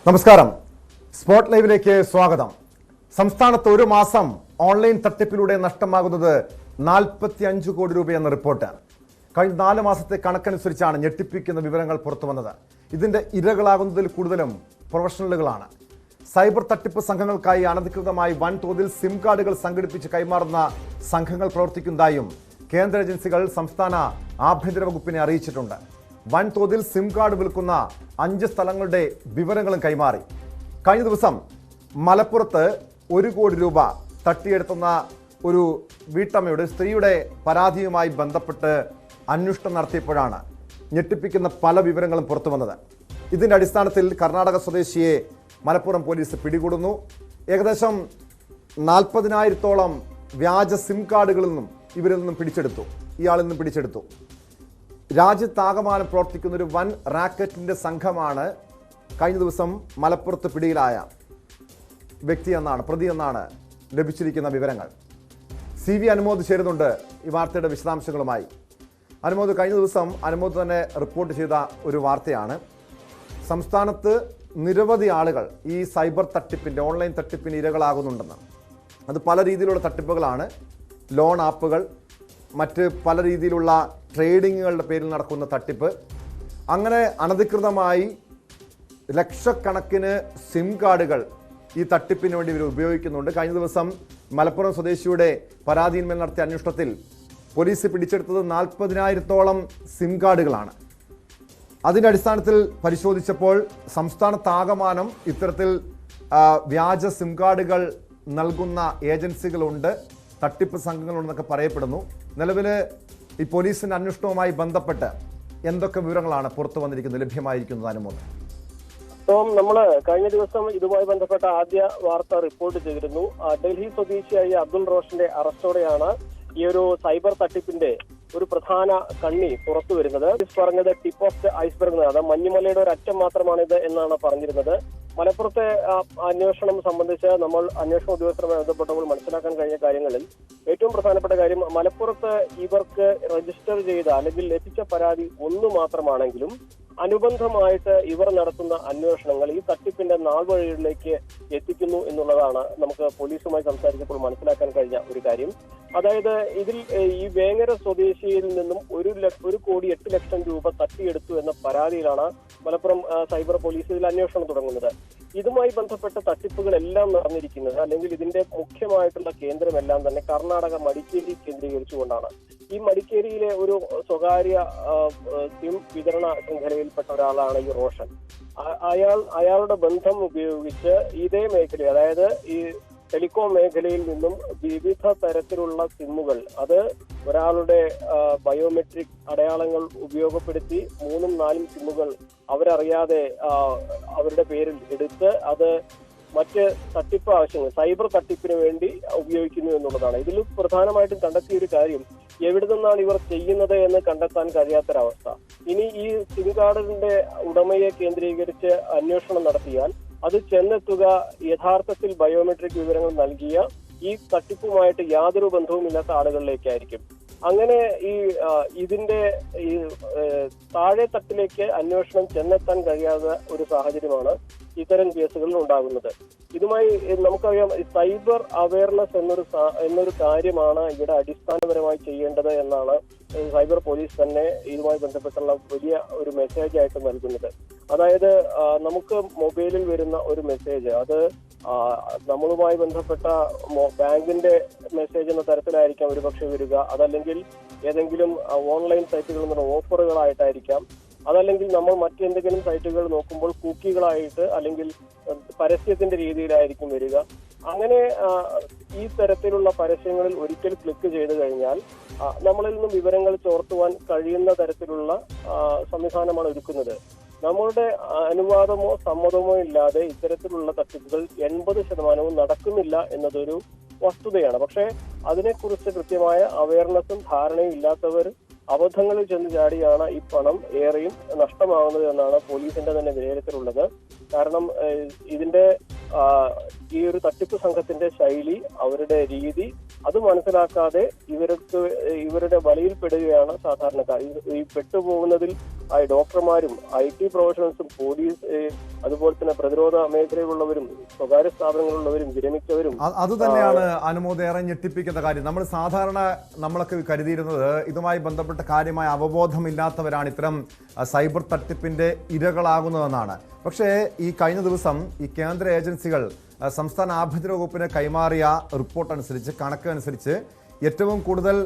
നമസ്കാരം. സ്പോട്ട് ലൈവിലേക്ക് സ്വാഗതം. സംസ്ഥാനത്ത് ഒരു മാസം ഓൺലൈൻ തട്ടിപ്പിലൂടെ നഷ്ടമാകുന്നത് 45 കോടി രൂപയെന്ന റിപ്പോർട്ട്. കഴിഞ്ഞ 4 മാസത്തെ കണക്കനുസരിച്ചാണ് ഞെട്ടിപ്പിക്കുന്ന വിവരങ്ങൾ പുറത്തു വന്നത്. ഇതിന്റെ ഇരകളാകുന്നതിൽ കൂടുതലും പ്രൊഫഷണലുകളാണ്. സൈബർ തട്ടിപ്പ് സംഘങ്ങൾക്കായി അനധികൃതമായി വൻതോതിൽ സിം കാർഡുകൾ സംഘടിപ്പിച്ച് കൈമാറുന്ന സംഘങ്ങൾ പ്രവർത്തിക്കുന്നതായും കേന്ദ്ര ഏജൻസികൾ സംസ്ഥാന ആഭ്യന്തര വകുപ്പിനെ അറിയിച്ചിട്ടുണ്ട്. വൻതോതിൽ സിം കാർഡ് വിൽക്കുന്ന 5 സ്ഥലങ്ങളുടെ വിവരങ്ങളും കൈമാറി. കഴിഞ്ഞ ദിവസം മലപ്പുറത്ത് 1 കോടി രൂപ തട്ടിയെടുത്തുന്ന ഒരു വീട്ടമ്മയുടെ സ്ത്രീയുടെ പരാതിയുമായി ബന്ധപ്പെട്ട് അന്വേഷണം നടത്തിയപ്പോഴാണ് ഞെട്ടിപ്പിക്കുന്ന പല വിവരങ്ങളും പുറത്തു വന്നത്. ഇതിൻ്റെ അടിസ്ഥാനത്തിൽ കർണാടക സ്വദേശിയെ മലപ്പുറം പോലീസ് പിടികൂടുന്നു. ഏകദേശം 40,000-ഓളം വ്യാജ സിം കാർഡുകളിൽ നിന്നും ഇയാളിൽ നിന്നും പിടിച്ചെടുത്തു. രാജ്യത്താകമാനം പ്രവർത്തിക്കുന്ന ഒരു വൻ റാക്കറ്റിന്റെ സംഘമാണ് കഴിഞ്ഞ ദിവസം മലപ്പുറത്ത് പിടിയിലായ പ്രതി എന്നാണ് ലഭിച്ചിരിക്കുന്ന വിവരങ്ങൾ. CV അനുമോദ് ചേരുന്നുണ്ട് ഈ വാർത്തയുടെ വിശദാംശങ്ങളുമായി. അനുമോദ്, കഴിഞ്ഞ ദിവസം അനുമോദ് തന്നെ റിപ്പോർട്ട് ചെയ്ത ഒരു വാർത്തയാണ്. സംസ്ഥാനത്ത് നിരവധി ആളുകൾ ഈ സൈബർ തട്ടിപ്പിന്റെ ഓൺലൈൻ തട്ടിപ്പിന് ഇരകളാകുന്നുണ്ടെന്ന്. അത് പല രീതിയിലുള്ള തട്ടിപ്പുകളാണ്. ലോൺ ആപ്പുകൾ, മറ്റ് പല രീതിയിലുള്ള ട്രേഡിങ്ങുകളുടെ പേരിൽ നടക്കുന്ന തട്ടിപ്പ്, അങ്ങനെ അനധികൃതമായി ലക്ഷക്കണക്കിന് സിം കാർഡുകൾ ഈ തട്ടിപ്പിന് വേണ്ടി ഇവർ ഉപയോഗിക്കുന്നുണ്ട്. കഴിഞ്ഞ ദിവസം മലപ്പുറം സ്വദേശിയുടെ പരാതിയിന്മേൽ നടത്തിയ അന്വേഷണത്തിൽ പോലീസ് പിടിച്ചെടുത്തത് 40,000-ഓളം സിം കാർഡുകളാണ്. അതിൻ്റെ അടിസ്ഥാനത്തിൽ പരിശോധിച്ചപ്പോൾ സംസ്ഥാനത്താകമാനം ഇത്തരത്തിൽ വ്യാജ സിം കാർഡുകൾ നൽകുന്ന ഏജൻസികളുണ്ട്, തട്ടിപ്പ് സംഘങ്ങളുണ്ടെന്നൊക്കെ പറയപ്പെടുന്നു. നിലവിൽ ഈ പോലീസിന്റെ അന്വേഷണവുമായി ബന്ധപ്പെട്ട് എന്തൊക്കെ വിവരങ്ങളാണ് പുറത്തു വന്നിരിക്കുന്നത്, ലഭ്യമായിരിക്കുന്നത് അനുമോദം? നമ്മൾ കഴിഞ്ഞ ദിവസം ഇതുമായി ബന്ധപ്പെട്ട ആദ്യ വാർത്ത റിപ്പോർട്ട് ചെയ്തിരുന്നു. ഡൽഹി സ്വദേശിയായ അബ്ദുൾ റോഷന്റെ അറസ്റ്റോടെയാണ് ഈ ഒരു സൈബർ തട്ടിപ്പിന്റെ ഒരു പ്രധാന കണ്ണി പുറത്തു വരുന്നത്. പറഞ്ഞത് ടിപ്പ് ഓഫ് ദ ഐസ്ബർഗ്, അത് മഞ്ഞുമലയുടെ ഒരു അറ്റം മാത്രമാണിത് എന്നാണ് പറഞ്ഞിരുന്നത്. മലപ്പുറത്തെ അന്വേഷണം സംബന്ധിച്ച് നമ്മൾ അന്വേഷണ ഉദ്യോഗസ്ഥരുമായി ബന്ധപ്പെട്ടപ്പോൾ മനസ്സിലാക്കാൻ കഴിഞ്ഞ കാര്യങ്ങളിൽ ഏറ്റവും പ്രധാനപ്പെട്ട കാര്യം, മലപ്പുറത്ത് ഇവർക്ക് രജിസ്റ്റർ ചെയ്ത അല്ലെങ്കിൽ ലഭിച്ച പരാതി 1 മാത്രമാണെങ്കിലും അനുബന്ധമായിട്ട് ഇവർ നടത്തുന്ന അന്വേഷണങ്ങൾ ഈ തട്ടിപ്പിന്റെ നാൾവഴികളിലേക്ക് എത്തിക്കുന്നു എന്നുള്ളതാണ് നമുക്ക് പോലീസുമായി സംസാരിച്ചപ്പോൾ മനസ്സിലാക്കാൻ കഴിഞ്ഞ ഒരു കാര്യം. അതായത് ഇതിൽ ഈ വേങ്ങര സ്വദേശിയിൽ നിന്നും 1,08,00,000 രൂപ തട്ടിയെടുത്തു എന്ന പരാതിയിലാണ് മലപ്പുറം സൈബർ പോലീസ് ഇതിൽ അന്വേഷണം തുടങ്ങുന്നത്. ഇതുമായി ബന്ധപ്പെട്ട തട്ടിപ്പുകളെല്ലാം നടന്നിരിക്കുന്നത്, അല്ലെങ്കിൽ ഇതിന്റെ മുഖ്യമായിട്ടുള്ള കേന്ദ്രമെല്ലാം തന്നെ കർണാടക മടിക്കേരി കേന്ദ്രീകരിച്ചുകൊണ്ടാണ്. ഈ മടിക്കേരിയിലെ ഒരു സ്വകാര്യ സിം വിതരണ ശൃംഖലയിൽപ്പെട്ട ഒരാളാണ് ഈ റോഷൻ. അയാളുടെ ബന്ധം ഉപയോഗിച്ച് ഇതേ മേഖല, അതായത് ഈ ടെലികോം മേഖലയിൽ നിന്നും വിവിധ തരത്തിലുള്ള സിമ്മുകൾ, അത് ഒരാളുടെ ബയോമെട്രിക് അടയാളങ്ങൾ ഉപയോഗപ്പെടുത്തി 3ഉം 4ഉം സിമ്മുകൾ അവരറിയാതെ അവരുടെ പേരിൽ എടുത്ത് അത് മറ്റ് തട്ടിപ്പ് ആവശ്യങ്ങൾ, സൈബർ തട്ടിപ്പിന് വേണ്ടി ഉപയോഗിക്കുന്നു എന്നുള്ളതാണ്. ഇതിൽ പ്രധാനമായിട്ടും കണ്ടെത്തിയ ഒരു കാര്യം, എവിടെ നിന്നാണ് ഇവർ ചെയ്യുന്നത് എന്ന് കണ്ടെത്താൻ കഴിയാത്തൊരവസ്ഥ. ഇനി ഈ സിം കാർഡിന്റെ ഉടമയെ കേന്ദ്രീകരിച്ച് അന്വേഷണം നടത്തിയാൽ അത് ചെന്നെത്തുക യഥാർത്ഥത്തിൽ ബയോമെട്രിക് വിവരങ്ങൾ നൽകിയ ഈ തട്ടിപ്പുമായിട്ട് യാതൊരു ബന്ധവുമില്ലാത്ത ആളുകളിലേക്കായിരിക്കും. അങ്ങനെ ഇതിന്റെ ഈ താഴെ തട്ടിലേക്ക് അന്വേഷണം ചെന്നെത്താൻ കഴിയാത്ത ഒരു സാഹചര്യമാണ് ഇത്തരം കേസുകളിൽ ഉണ്ടാകുന്നത്. ഇതുമായി നമുക്കറിയാം, സൈബർ അവയർനെസ് എന്നൊരു കാര്യമാണ് ഇവിടെ അടിസ്ഥാനപരമായി ചെയ്യേണ്ടത് എന്നാണ് സൈബർ പോലീസ് തന്നെ ഇതുമായി ബന്ധപ്പെട്ടുള്ള വലിയ ഒരു മെസ്സേജ് ആയിട്ട് നൽകുന്നത്. അതായത് നമുക്ക് മൊബൈലിൽ വരുന്ന ഒരു മെസ്സേജ്, അത് നമ്മളുമായി ബന്ധപ്പെട്ട ബാങ്കിന്റെ മെസ്സേജ് എന്ന തരത്തിലായിരിക്കാം ഒരുപക്ഷെ വരിക, അതല്ലെങ്കിൽ ഏതെങ്കിലും ഓൺലൈൻ സൈറ്റുകളിൽ നിന്നുള്ള ഓഫറുകളായിട്ടായിരിക്കാം, അതല്ലെങ്കിൽ നമ്മൾ മറ്റെന്തെങ്കിലും സൈറ്റുകൾ നോക്കുമ്പോൾ കുക്കികളായിട്ട് അല്ലെങ്കിൽ പരസ്യത്തിന്റെ രീതിയിലായിരിക്കും വരിക. അങ്ങനെ ഈ തരത്തിലുള്ള പരസ്യങ്ങളിൽ ഒരിക്കൽ ക്ലിക്ക് ചെയ്ത് കഴിഞ്ഞാൽ നമ്മളിൽ നിന്നും വിവരങ്ങൾ ചോർത്തുവാൻ കഴിയുന്ന തരത്തിലുള്ള സംവിധാനമാണ് ഒരുക്കുന്നത്. നമ്മളുടെ അനുവാദമോ സമ്മതമോ ഇല്ലാതെ ഇത്തരത്തിലുള്ള തട്ടിപ്പുകൾ 80% നടക്കുന്നില്ല എന്നതൊരു വസ്തുതയാണ്. പക്ഷേ അതിനെക്കുറിച്ച് കൃത്യമായ അവയർനെസ്സും ധാരണയും ഇല്ലാത്തവർ അബദ്ധങ്ങളിൽ ചെന്ന് ചാടിയാണ് ഈ പണം ഏറെയും നഷ്ടമാകുന്നത് എന്നാണ് പോലീസിന്റെ തന്നെ വിലയിരുത്തലുള്ളത്. കാരണം ഇതിന്റെ ഈ ഒരു തട്ടിപ്പ് സംഘത്തിന്റെ ശൈലി, അവരുടെ രീതി അത് മനസ്സിലാക്കാതെ ഇവരുടെ വലയിൽപ്പെടുകയാണ് സാധാരണക്കാർ. ഈ പെട്ടുപോകുന്നതിൽ ഡോക്ടർമാരും IT പ്രൊഫഷണൽസും പോലീസ് അതുപോലെ തന്നെ പ്രതിരോധ മേഖലയിലുള്ളവരും സ്വകാര്യ സ്ഥാപനങ്ങളിലുള്ളവരും വിരമിച്ചവരും. അത് തന്നെയാണ് അനുമോദ് ഏറെ ഞെട്ടിപ്പിക്കുന്ന കാര്യം. നമ്മൾ സാധാരണ നമ്മളൊക്കെ കരുതിയിരുന്നത് ഇതുമായി ബന്ധപ്പെട്ട കാര്യമായ അവബോധമില്ലാത്തവരാണ് ഇത്തരം സൈബർ തട്ടിപ്പിന്റെ ഇരകളാകുന്നതെന്നാണ്. പക്ഷേ ഈ കഴിഞ്ഞ ദിവസം ഈ കേന്ദ്ര ഏജൻസികൾ സംസ്ഥാന ആഭ്യന്തര വകുപ്പിന് കൈമാറിയ റിപ്പോർട്ട് അനുസരിച്ച്, കണക്ക് അനുസരിച്ച് ഏറ്റവും കൂടുതൽ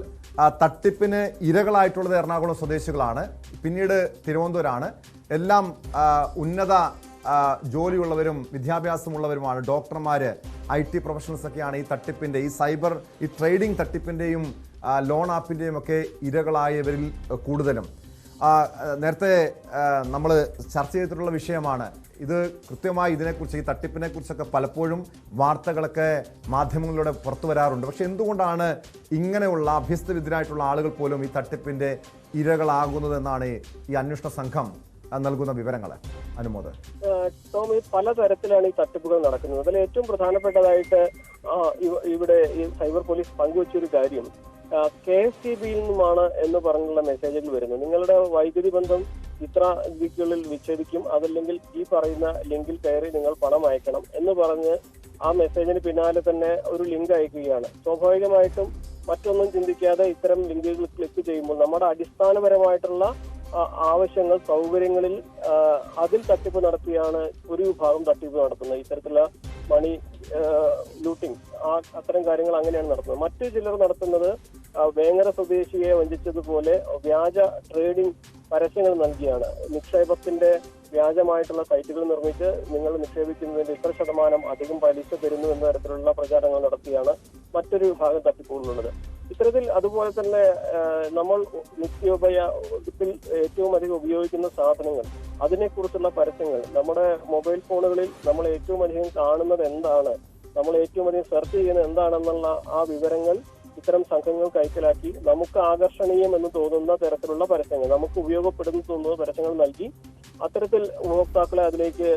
തട്ടിപ്പിന് ഇരകളായിട്ടുള്ളത് എറണാകുളം സ്വദേശികളാണ്, പിന്നീട് തിരുവനന്തപുരമാണ്. എല്ലാം ഉന്നത ജോലിയുള്ളവരും വിദ്യാഭ്യാസമുള്ളവരുമാണ്. ഡോക്ടർമാർ, IT പ്രൊഫഷണൽസ് ഒക്കെയാണ് ഈ തട്ടിപ്പിൻ്റെ, ഈ ട്രേഡിംഗ് തട്ടിപ്പിൻ്റെയും ലോൺ ആപ്പിൻ്റെയും ഒക്കെ ഇരകളായവരിൽ കൂടുതലും. നേരത്തെ നമ്മൾ ചർച്ച ചെയ്തിട്ടുള്ള വിഷയമാണ് ഇത്. കൃത്യമായി ഇതിനെക്കുറിച്ച്, ഈ തട്ടിപ്പിനെ കുറിച്ചൊക്കെ പലപ്പോഴും വാർത്തകളൊക്കെ മാധ്യമങ്ങളിലൂടെ പുറത്തു വരാറുണ്ട്. പക്ഷെ എന്തുകൊണ്ടാണ് ഇങ്ങനെയുള്ള അഭ്യസ്തവിദ്യരായിട്ടുള്ള ആളുകൾ പോലും ഈ തട്ടിപ്പിന്റെ ഇരകളാകുന്നതെന്നാണ് ഈ അന്വേഷണ സംഘം നൽകുന്ന വിവരങ്ങൾ? അനുമോദ്, ടോമി, പലതരത്തിലാണ് ഈ തട്ടിപ്പുകൾ നടക്കുന്നത്. അതിൽ ഏറ്റവും പ്രധാനപ്പെട്ടതായിട്ട് ഇവിടെ ഈ സൈബർ പോലീസ് പങ്കുവച്ചൊരു കാര്യം KSEBയിൽ നിന്നുമാണ് എന്ന് പറഞ്ഞുള്ള മെസ്സേജുകൾ വരുന്നു. നിങ്ങളുടെ വൈദ്യുതി ബന്ധം ഇത്ര ദിക്കുകളിൽ വിച്ഛേദിക്കും, അതല്ലെങ്കിൽ ഈ പറയുന്ന ലിങ്കിൽ കയറി നിങ്ങൾ പണം അയക്കണം എന്ന് പറഞ്ഞ് ആ മെസ്സേജിന് പിന്നാലെ തന്നെ ഒരു ലിങ്ക് അയക്കുകയാണ്. സ്വാഭാവികമായിട്ടും മറ്റൊന്നും ചിന്തിക്കാതെ ഇത്തരം ലിങ്കുകൾ ക്ലിക്ക് ചെയ്യുമ്പോൾ നമ്മുടെ അടിസ്ഥാനപരമായിട്ടുള്ള ആവശ്യങ്ങൾ, സൗകര്യങ്ങളിൽ അതിൽ തട്ടിപ്പ് നടത്തിയാണ് ഒരു വിഭാഗം തട്ടിപ്പ് നടത്തുന്നത്. ഇത്തരത്തിലുള്ള മണി ലൂട്ടിംഗ്, അത്തരം കാര്യങ്ങൾ അങ്ങനെയാണ് നടത്തുന്നത്. മറ്റു ചിലർ നടത്തുന്നത് വേങ്ങര സ്വദേശിയെ വഞ്ചിച്ചതുപോലെ വ്യാജ ട്രേഡിംഗ് പരസ്യങ്ങൾ നൽകിയാണ്. നിക്ഷേപത്തിന്റെ വ്യാജമായിട്ടുള്ള സൈറ്റുകൾ നിർമ്മിച്ച് നിങ്ങൾ നിക്ഷേപിക്കുന്നതിന്റെ ഇത്ര ശതമാനം അധികം പലിശ തരുന്നു എന്ന തരത്തിലുള്ള പ്രചാരണങ്ങൾ നടത്തിയാണ് മറ്റൊരു വിഭാഗം തട്ടിപ്പുകളുള്ളത്. ഇത്തരത്തിൽ അതുപോലെ തന്നെ നമ്മൾ നിത്യോപയോഗത്തിൽ ഏറ്റവും അധികം ഉപയോഗിക്കുന്ന സാധനങ്ങൾ, അതിനെക്കുറിച്ചുള്ള പരസ്യങ്ങൾ, നമ്മുടെ മൊബൈൽ ഫോണുകളിൽ നമ്മൾ ഏറ്റവും അധികം കാണുന്നത് എന്താണ്, നമ്മൾ ഏറ്റവും അധികം സെർച്ച് ചെയ്യുന്നത് എന്താണെന്നുള്ള ആ വിവരങ്ങൾ ഇത്തരം സംഘങ്ങൾ കൈക്കലാക്കി നമുക്ക് ആകർഷണീയം എന്ന് തോന്നുന്ന തരത്തിലുള്ള പരസ്യങ്ങൾ, നമുക്ക് ഉപയോഗപ്പെടുന്നു തോന്നുന്ന പരസ്യങ്ങൾ നൽകി അത്തരത്തിൽ ഉപഭോക്താക്കളെ അതിലേക്ക്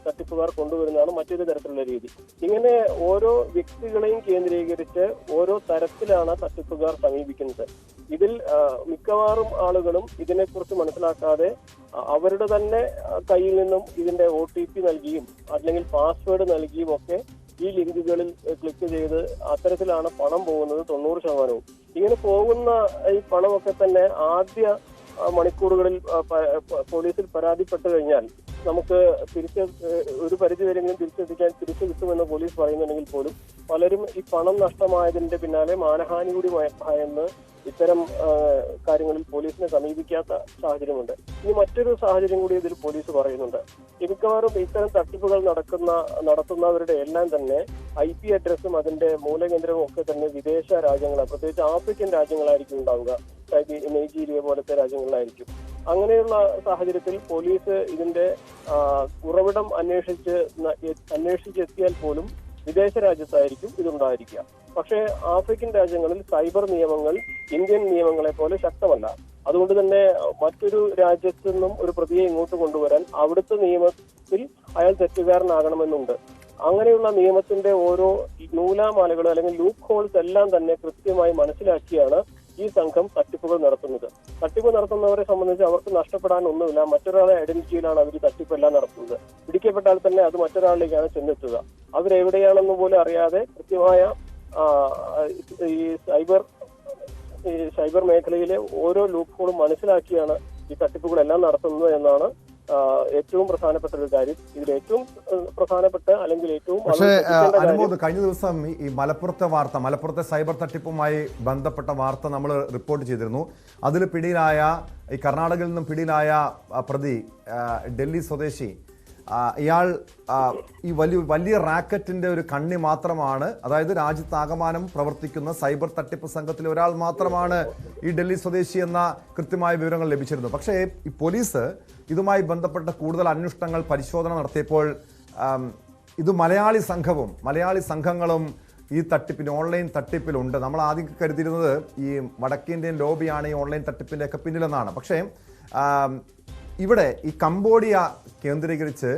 തട്ടിപ്പുകാർ കൊണ്ടുവരുന്നതാണ് മറ്റൊരു തരത്തിലുള്ള രീതി. ഇങ്ങനെ ഓരോ വ്യക്തികളെയും കേന്ദ്രീകരിച്ച് ഓരോ തരത്തിലാണ് തട്ടിപ്പുകാർ സമീപിക്കുന്നത്. ഇതിൽ മിക്കവാറും ആളുകളും ഇതിനെക്കുറിച്ച് മനസ്സിലാക്കാതെ അവരുടെ തന്നെ കയ്യിൽ നിന്നും ഇതിന്റെ OTP നൽകിയും അല്ലെങ്കിൽ പാസ്വേഡ് നൽകിയും ഒക്കെ ഈ ലിങ്കുകളിൽ ക്ലിക്ക് ചെയ്ത് അത്തരത്തിലാണ് പണം പോകുന്നത് 90%. ഇങ്ങനെ പോകുന്ന ഈ പണമൊക്കെ തന്നെ ആദ്യ മണിക്കൂറുകളിൽ പോലീസിൽ പരാതിപ്പെട്ടു കഴിഞ്ഞാൽ നമുക്ക് ഒരു പരിധിവരെങ്കിലും തിരിച്ചു കിട്ടുമെന്ന് പോലീസ് പറയുന്നുണ്ടെങ്കിൽ പോലും പലരും ഈ പണം നഷ്ടമായതിന്റെ പിന്നാലെ മാനഹാനി കൂടി ഭയന്ന് ഇത്തരം കാര്യങ്ങളിൽ പോലീസിനെ സമീപിക്കാത്ത സാഹചര്യമുണ്ട്. ഇനി മറ്റൊരു സാഹചര്യം കൂടി ഇതിൽ പോലീസ് പറയുന്നുണ്ട്. മിക്കവാറും ഇത്തരം തട്ടിപ്പുകൾ നടത്തുന്നവരുടെ എല്ലാം തന്നെ IP അഡ്രസ്സും അതിന്റെ മൂലകേന്ദ്രവും ഒക്കെ തന്നെ വിദേശ രാജ്യങ്ങളാണ്, പ്രത്യേകിച്ച് ആഫ്രിക്കൻ രാജ്യങ്ങളായിരിക്കും ഉണ്ടാവുക. നൈജീരിയ പോലത്തെ രാജ്യങ്ങളിലായിരിക്കും. അങ്ങനെയുള്ള സാഹചര്യത്തിൽ പോലീസ് ഇതിന്റെ ഉറവിടം അന്വേഷിച്ചെത്തിയാൽ പോലും വിദേശ രാജ്യത്തായിരിക്കും ഇതുണ്ടായിരിക്കുക. പക്ഷേ ആഫ്രിക്കൻ രാജ്യങ്ങളിൽ സൈബർ നിയമങ്ങൾ ഇന്ത്യൻ നിയമങ്ങളെ പോലെ ശക്തമല്ല. അതുകൊണ്ട് തന്നെ മറ്റൊരു രാജ്യത്തു നിന്നും ഒരു പ്രതിയെ ഇങ്ങോട്ട് കൊണ്ടുവരാൻ അവിടുത്തെ നിയമത്തിൽ അയാൾ തെറ്റുകാരനാകണമെന്നുണ്ട്. അങ്ങനെയുള്ള നിയമത്തിന്റെ ഓരോ നൂലാമാലകളും അല്ലെങ്കിൽ ലൂപ്പ് ഹോൾസ് എല്ലാം തന്നെ കൃത്യമായി മനസ്സിലാക്കിയാണ് ഈ സംഘം തട്ടിപ്പുകൾ നടത്തുന്നത്. തട്ടിപ്പ് നടത്തുന്നവരെ സംബന്ധിച്ച് അവർക്ക് നഷ്ടപ്പെടാൻ ഒന്നുമില്ല. മറ്റൊരാളെ ഐഡന്റിറ്റിയിലാണ് അവർ തട്ടിപ്പെല്ലാം നടത്തുന്നത്. പിടിക്കപ്പെട്ടാൽ തന്നെ അത് മറ്റൊരാളിലേക്കാണ് ചെന്നെത്തുക. അവരെവിടെയാണെന്ന് പോലും അറിയാതെ കൃത്യമായ ഈ സൈബർ മേഖലയിലെ ഓരോ ലൂപ്പ് ഹോളും മനസ്സിലാക്കിയാണ് ഈ തട്ടിപ്പുകളെല്ലാം നടത്തുന്നത് എന്നാണ് ഏറ്റവും പ്രധാനപ്പെട്ട ഒരു കാര്യം. ഇതിൽ ഏറ്റവും പ്രധാനപ്പെട്ട അല്ലെങ്കിൽ ഏറ്റവും അനുമോദ്, കഴിഞ്ഞ ദിവസം ഈ മലപ്പുറത്തെ സൈബർ തട്ടിപ്പുമായി ബന്ധപ്പെട്ട വാർത്ത നമ്മൾ റിപ്പോർട്ട് ചെയ്തിരുന്നു. അതിൽ പിടിയിലായ, ഈ കർണാടകയിൽ നിന്നും പിടിയിലായ പ്രതി, ഡൽഹി സ്വദേശി, ഇയാൾ ഈ വലിയ റാക്കറ്റിന്റെ ഒരു കണ്ണി മാത്രമാണ്. അതായത് രാജ്യത്താകമാനം പ്രവർത്തിക്കുന്ന സൈബർ തട്ടിപ്പ് സംഘത്തിലെ ഒരാൾ മാത്രമാണ് ഈ ഡൽഹി സ്വദേശി എന്ന കൃത്യമായ വിവരങ്ങൾ ലഭിച്ചിരുന്നു. പക്ഷേ ഈ പോലീസ് ഇതുമായി ബന്ധപ്പെട്ട കൂടുതൽ അന്വേഷണങ്ങൾ, പരിശോധന നടത്തിയപ്പോൾ ഇത് മലയാളി സംഘങ്ങളും ഈ തട്ടിപ്പിന്, ഓൺലൈൻ തട്ടിപ്പിലുണ്ട്. നമ്മൾ ആദ്യം കരുതിയിരുന്നത് ഈ വടക്കേന്ത്യൻ ലോബിയാണ് ഈ ഓൺലൈൻ തട്ടിപ്പിന്റെ ഒക്കെ പിന്നിലെന്നാണ്. പക്ഷേ ഇവിടെ ഈ കംബോഡിയ കേന്ദ്രീകരിച്ച്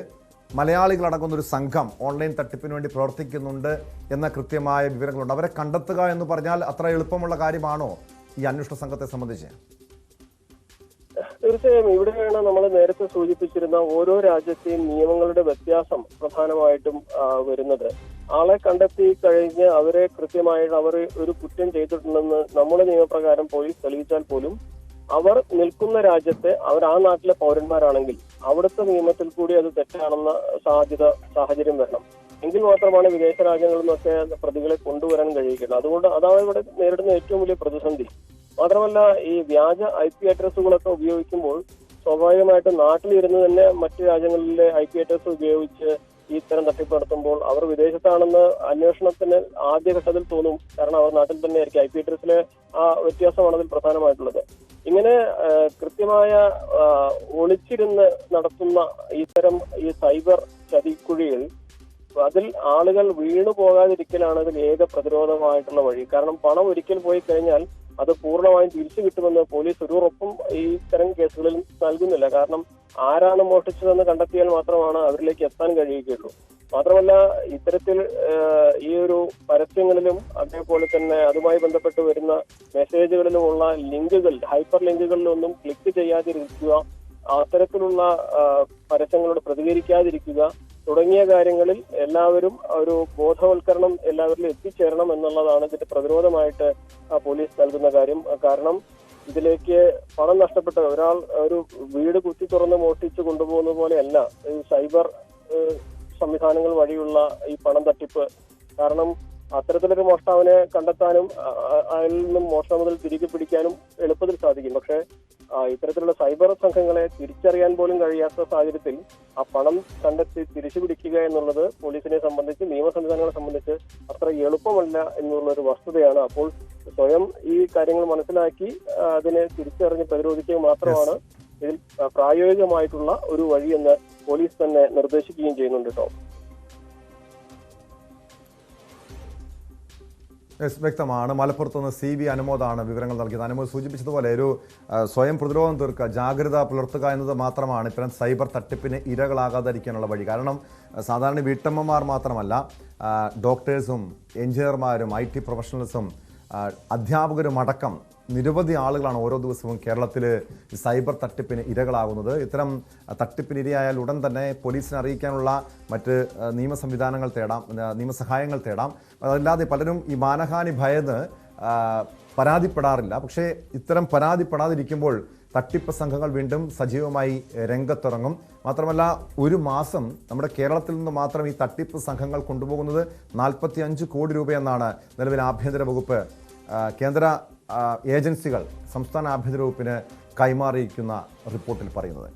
മലയാളികളടങ്ങുന്ന ഒരു സംഘം ഓൺലൈൻ തട്ടിപ്പിന് വേണ്ടി പ്രവർത്തിക്കുന്നുണ്ട് എന്ന കൃത്യമായ വിവരങ്ങളുണ്ട്. അവരെ കണ്ടെത്തുക എന്ന് പറഞ്ഞാൽ അത്ര എളുപ്പമുള്ള കാര്യമാണോ ഈ അന്വേഷണ സംഘത്തെ സംബന്ധിച്ച്? തീർച്ചയായും ഇവിടെയാണ് നമ്മൾ നേരത്തെ സൂചിപ്പിച്ചിരുന്ന ഓരോ രാജ്യത്തെയും നിയമങ്ങളുടെ വ്യത്യാസം പ്രധാനമായിട്ടും വരുന്നത്. ആളെ കണ്ടെത്തി കഴിഞ്ഞ് അവരെ കൃത്യമായിട്ട് അവർ ഒരു കുറ്റം ചെയ്തിട്ടുണ്ടെന്ന് നമ്മുടെ നിയമപ്രകാരം പോലീസ് തെളിയിച്ചാൽ പോലും അവർ നിൽക്കുന്ന രാജ്യത്തെ അവർ ആ നാട്ടിലെ പൗരന്മാരാണെങ്കിൽ അവിടുത്തെ നിയമത്തിൽ കൂടി അത് തെറ്റാണെന്ന സാഹചര്യം വരണം. എങ്കിൽ മാത്രമാണ് വിദേശ രാജ്യങ്ങളിൽ നിന്നൊക്കെ പ്രതികളെ കൊണ്ടുവരാൻ കഴിയുകയുള്ളൂ. അതുകൊണ്ട് അതാണ് ഇവിടെ നേരിടുന്ന ഏറ്റവും വലിയ പ്രതിസന്ധി. മാത്രമല്ല, ഈ വ്യാജ IP അഡ്രസ്സുകളൊക്കെ ഉപയോഗിക്കുമ്പോൾ സ്വാഭാവികമായിട്ടും നാട്ടിലിരുന്ന് തന്നെ മറ്റു രാജ്യങ്ങളിലെ IP അഡ്രസ് ഉപയോഗിച്ച് ഇത്തരം തട്ടിപ്പ് നടത്തുമ്പോൾ അവർ വിദേശത്താണെന്ന് അന്വേഷണത്തിന് ആദ്യഘട്ടത്തിൽ തോന്നും. കാരണം അവർ നാട്ടിൽ തന്നെ ആയിരിക്കും. IP അഡ്രസ്സിലെ ആ വ്യത്യാസമാണ് അതിൽ പ്രധാനമായിട്ടുള്ളത്. ഇങ്ങനെ കൃത്യമായ ഒളിച്ചിരുന്ന് നടത്തുന്ന ഇത്തരം ഈ സൈബർ ചതിക്കുഴികൾ അതിൽ ആളുകൾ വീണു പോകാതിരിക്കലാണ് അതിൽ ഏക പ്രതിരോധമായിട്ടുള്ള വഴി. കാരണം പണം ഒരിക്കൽ പോയി കഴിഞ്ഞാൽ അത് പൂർണ്ണമായും തിരിച്ചു കിട്ടുമെന്ന് പോലീസ് ഒരു ഉറപ്പും ഈ ഇത്തരം കേസുകളിൽ നൽകുന്നില്ല. കാരണം ആരാണ് മോഷ്ടിച്ചതെന്ന് കണ്ടെത്തിയാൽ മാത്രമാണ് അവരിലേക്ക് എത്താൻ കഴിയുകയുള്ളൂ. മാത്രമല്ല, ഇത്തരത്തിൽ ഈ ഒരു പരസ്യങ്ങളിലും അതേപോലെ തന്നെ അതുമായി ബന്ധപ്പെട്ട് വരുന്ന മെസ്സേജുകളിലുമുള്ള ലിങ്കുകൾ, ഹൈപ്പർ ലിങ്കുകളിലൊന്നും ക്ലിക്ക് ചെയ്യാതിരിക്കുക, അത്തരത്തിലുള്ള പരസ്യങ്ങളോട് പ്രതികരിക്കാതിരിക്കുക തുടങ്ങിയ കാര്യങ്ങളിൽ എല്ലാവരും ഒരു ബോധവൽക്കരണം എല്ലാവരിലും എത്തിച്ചേരണം എന്നുള്ളതാണ് ഇതിന്റെ പ്രതിരോധമായിട്ട് പോലീസ് നൽകുന്ന കാര്യം. കാരണം ഇതിലേക്ക് പണം നഷ്ടപ്പെട്ട ഒരാൾ ഒരു വീട് കുത്തി തുറന്ന് മോഷ്ടിച്ച് കൊണ്ടുപോകുന്ന പോലെയല്ല ഈ സൈബർ സംവിധാനങ്ങൾ വഴിയുള്ള ഈ പണം തട്ടിപ്പ്. കാരണം അത്തരത്തിലൊരു മോഷ്ടാവിനെ കണ്ടെത്താനും അതിൽ നിന്നും മോഷണം മുതൽ തിരികെ പിടിക്കാനും എളുപ്പത്തിൽ സാധിക്കും. പക്ഷെ ഇത്തരത്തിലുള്ള സൈബർ സംഘങ്ങളെ തിരിച്ചറിയാൻ പോലും കഴിയാത്ത സാഹചര്യത്തിൽ ആ പണം കണ്ടെത്തി തിരിച്ചു പിടിക്കുക എന്നുള്ളത് പോലീസിനെ സംബന്ധിച്ച്, നിയമ സംവിധാനങ്ങളെ സംബന്ധിച്ച് അത്ര എളുപ്പമല്ല എന്നുള്ളൊരു വസ്തുതയാണ്. അപ്പോൾ സ്വയം ഈ കാര്യങ്ങൾ മനസ്സിലാക്കി അതിനെ തിരിച്ചറിഞ്ഞ് പ്രതിരോധിക്കുക മാത്രമാണ് ഇതിൽ പ്രായോഗികമായിട്ടുള്ള ഒരു വഴിയെന്ന് പോലീസ് തന്നെ നിർദ്ദേശിക്കുകയും ചെയ്യുന്നുണ്ട് കേട്ടോ. വ്യക്തമാണ്. മലപ്പുറത്തുനിന്ന് CB അനുമോദാണ് വിവരങ്ങൾ നൽകിയത്. അനുമോദ് സൂചിപ്പിച്ചതുപോലെ ഒരു സ്വയം പ്രതിരോധം തീർക്കുക, ജാഗ്രത പുലർത്തുക എന്നത് മാത്രമാണ് ഇത്തരം സൈബർ തട്ടിപ്പിന് ഇരകളാകാതിരിക്കാനുള്ള വഴി. കാരണം സാധാരണ വീട്ടമ്മമാർ മാത്രമല്ല, ഡോക്ടേഴ്സും എഞ്ചിനീയർമാരും IT പ്രൊഫഷണൽസും അധ്യാപകരും അടക്കം നിരവധി ആളുകളാണ് ഓരോ ദിവസവും കേരളത്തിൽ സൈബർ തട്ടിപ്പിന് ഇരകളാകുന്നത്. ഇത്തരം തട്ടിപ്പിന് ഇരയായാൽ ഉടൻ തന്നെ പോലീസിനെ അറിയിക്കാനുള്ള മറ്റ് നിയമ സംവിധാനങ്ങൾ തേടാം, നിയമസഹായങ്ങൾ തേടാം. അതല്ലാതെ പലരും ഈ മാനഹാനി ഭയന്ന് പരാതിപ്പെടാറില്ല. പക്ഷേ ഇത്തരം പരാതിപ്പെടാതിരിക്കുമ്പോൾ തട്ടിപ്പ് സംഘങ്ങൾ വീണ്ടും സജീവമായി രംഗത്തിറങ്ങും. മാത്രമല്ല, ഒരു മാസം നമ്മുടെ കേരളത്തിൽ നിന്ന് മാത്രം ഈ തട്ടിപ്പ് സംഘങ്ങൾ കൊണ്ടുപോകുന്നത് 45 കോടി രൂപയെന്നാണ് നിലവിൽ ആഭ്യന്തര വകുപ്പ്, കേന്ദ്ര ഏജൻസികൾ സംസ്ഥാന ആഭ്യന്തര വകുപ്പിന് കൈമാറിയിരിക്കുന്ന റിപ്പോർട്ടിൽ പറയുന്നത്.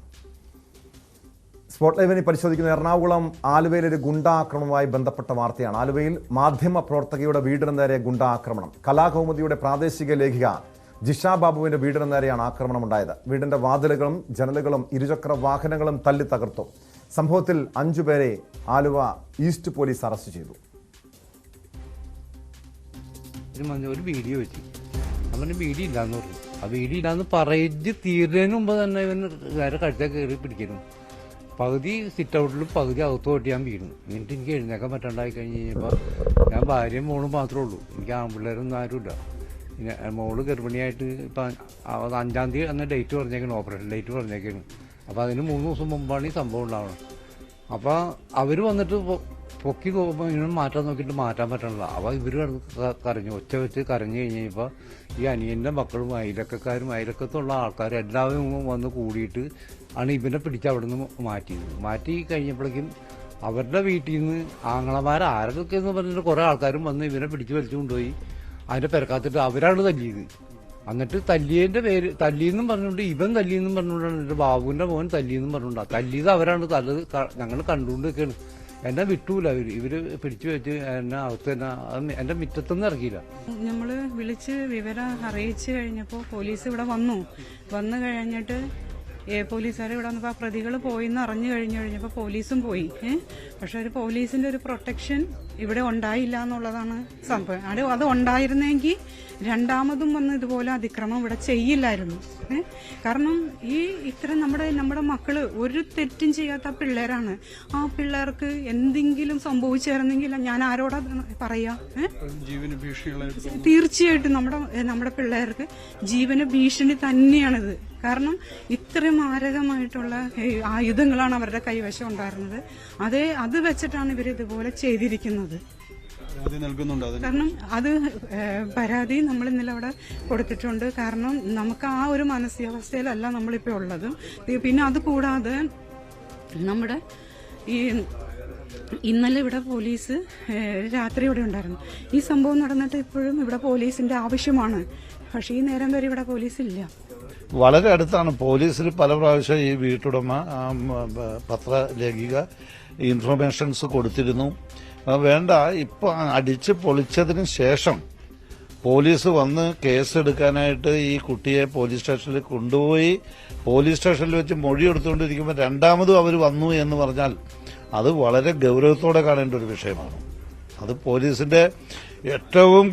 സ്പോട്ട് ലൈവിനെ പരിശോധിക്കുന്ന എറണാകുളം ആലുവയിലൊരു ഗുണ്ടാക്രമണവുമായി ബന്ധപ്പെട്ട വാർത്തയാണ്. ആലുവയിൽ മാധ്യമ പ്രവർത്തകയുടെ വീടിന് നേരെ ഗുണ്ടാക്രമണം. കലാകൗമുദിയുടെ പ്രാദേശിക ലേഖിക ജിഷ ബാബുവിന്റെ വീടിന് നേരെയാണ് ആക്രമണമുണ്ടായത്. വീടിന്റെ വാതിലുകളും ജനലുകളും ഇരുചക്ര വാഹനങ്ങളും തല്ലി തകർത്തു. സംഭവത്തിൽ 5 പേരെ ആലുവ ഈസ്റ്റ് പോലീസ് അറസ്റ്റ് ചെയ്തു. ഒരു വീഡിയോ വെച്ചു, അവന് വീഡിയോ ഇല്ലാന്ന് പറഞ്ഞു. ആ വീഡിയോ ഇല്ലാന്ന് പറഞ്ഞ് തീരുന്നതിന് മുമ്പ് തന്നെ ഇവന് വേറെ കഴുത്ത കയറി പിടിക്കുന്നു. പകുതി സിറ്റ് ഔട്ടിലും പകുതി അകത്തോട്ട് ഞാൻ വീണു. എന്നിട്ട് എനിക്ക് എഴുന്നേക്കാൻ പറ്റാണ്ടായി കഴിഞ്ഞ് കഴിഞ്ഞപ്പോൾ ഞാൻ ഭാര്യയും മോളും മാത്രമേ ഉള്ളൂ. എനിക്ക് ആൺപിള്ളേരൊന്നും ആരുമില്ല. പിന്നെ മോള് ഗർഭിണിയായിട്ട് ഇപ്പം 5-ാം തീയതി അന്ന് ഡേറ്റ് പറഞ്ഞേക്കണം, ഓപ്പറേഷൻ ഡേറ്റ് പറഞ്ഞേക്കാണ്. അപ്പോൾ അതിന് 3 ദിവസം മുമ്പാണ് ഈ സംഭവം ഉണ്ടാവണം. അപ്പോൾ അവർ വന്നിട്ട് പൊക്കി നോക്കുമ്പോൾ ഇങ്ങനെ മാറ്റാൻ നോക്കിയിട്ട് മാറ്റാൻ പറ്റണില്ല. അപ്പോൾ ഇവർ കരഞ്ഞു, ഒച്ച വെച്ച് കരഞ്ഞു കഴിഞ്ഞപ്പോൾ ഈ അനിയൻ്റെ മക്കളും അയലക്കാരും അയലക്കത്തുള്ള ആൾക്കാരും എല്ലാവരും വന്ന് കൂടിയിട്ട് ആണ് ഇവനെ പിടിച്ച് അവിടെ നിന്ന് മാറ്റി കഴിഞ്ഞപ്പോഴേക്കും അവരുടെ വീട്ടിൽ നിന്ന് ആങ്ങളമാർ ആരൊക്കെ എന്ന് പറഞ്ഞിട്ട് കുറേ ആൾക്കാരും വന്ന് ഇവനെ പിടിച്ച് വലിച്ചു കൊണ്ടുപോയി അതിൻ്റെ പെരക്കാത്തിട്ട് അവരാണ് തല്ലിയത്. എന്നിട്ട് തല്ലിയെന്നും പറഞ്ഞുകൊണ്ട് ഇവൻ തല്ലിയെന്നും പറഞ്ഞുകൊണ്ടാണ് എൻ്റെ ബാബുവിൻ്റെ മോൻ തല്ലിയെന്നും പറഞ്ഞുകൊണ്ടാണ്. തല്ലിയത് അവരാണ്, ഞങ്ങൾ കണ്ടുകൊണ്ടൊക്കെയാണ്. എന്നെ വിട്ടൂല ഇവര് പിടിച്ചു വെച്ച് എന്നെ അവസ്ഥ എന്റെ മുറ്റത്തൊന്നും ഇറക്കിയില്ല. നമ്മള് വിളിച്ച് വിവരം അറിയിച്ചു കഴിഞ്ഞപ്പോൾ പോലീസ് ഇവിടെ വന്നു കഴിഞ്ഞിട്ട് പോലീസുകാർ ഇവിടെ വന്നപ്പോൾ ആ പ്രതികൾ പോയിന്ന് അറിഞ്ഞു കഴിഞ്ഞപ്പോൾ പോലീസും പോയി. പക്ഷെ ഒരു പോലീസിന്റെ ഒരു പ്രൊട്ടക്ഷൻ ഇവിടെ ഉണ്ടായില്ല എന്നുള്ളതാണ് സംഭവം. അത് ഉണ്ടായിരുന്നെങ്കിൽ രണ്ടാമതും വന്ന് ഇതുപോലെ അതിക്രമം ഇവിടെ ചെയ്യില്ലായിരുന്നു. കാരണം ഇത്തരം നമ്മുടെ മക്കള് ഒരു തെറ്റും ചെയ്യാത്ത പിള്ളേരാണ്. ആ പിള്ളേർക്ക് എന്തെങ്കിലും സംഭവിച്ചായിരുന്നെങ്കിൽ ഞാൻ ആരോടാ പറയാ? തീർച്ചയായിട്ടും നമ്മുടെ പിള്ളേർക്ക് ജീവന ഭീഷണി തന്നെയാണിത്. കാരണം ഇത്രയും മാരകമായിട്ടുള്ള ആയുധങ്ങളാണ് അവരുടെ കൈവശം ഉണ്ടായിരുന്നത്. അത് വെച്ചിട്ടാണ് ഇവർ ഇതുപോലെ ചെയ്തിരിക്കുന്നത്. കാരണം അത് പരാതി നമ്മൾ ഇന്നലെ അവിടെ കൊടുത്തിട്ടുണ്ട്. കാരണം നമുക്ക് ആ ഒരു മാനസികാവസ്ഥയിലല്ല നമ്മളിപ്പോൾ ഉള്ളത്. പിന്നെ അത് കൂടാതെ നമ്മുടെ ഇന്നലെ ഇവിടെ പോലീസ് രാത്രി ഇവിടെ ഉണ്ടായിരുന്നു. ഈ സംഭവം നടന്നിട്ട് ഇപ്പോഴും ഇവിടെ പോലീസിന്റെ ആവശ്യമാണ്. പക്ഷേ ഈ നേരം വരെ ഇവിടെ പോലീസ് ഇല്ല. വളരെ അടുത്താണ് പോലീസിൽ പല പ്രാവശ്യം ഈ വീട്ടുടമ പത്രലേഖിക ഇൻഫർമേഷൻസ് കൊടുത്തിരുന്നു. വേണ്ട, ഇപ്പൊ അടിച്ച് പൊളിച്ചതിന് ശേഷം പോലീസ് വന്ന് കേസെടുക്കാനായിട്ട് ഈ കുട്ടിയെ പോലീസ് സ്റ്റേഷനിൽ കൊണ്ടുപോയി പോലീസ് സ്റ്റേഷനിൽ വെച്ച് മൊഴിയെടുത്തുകൊണ്ടിരിക്കുമ്പോൾ രണ്ടാമതും അവർ വന്നു എന്ന് പറഞ്ഞാൽ അത് വളരെ ഗൌരവത്തോടെ കാണേണ്ട ഒരു വിഷയമാണ്. അത് പോലീസിന്റെ ഏറ്റവും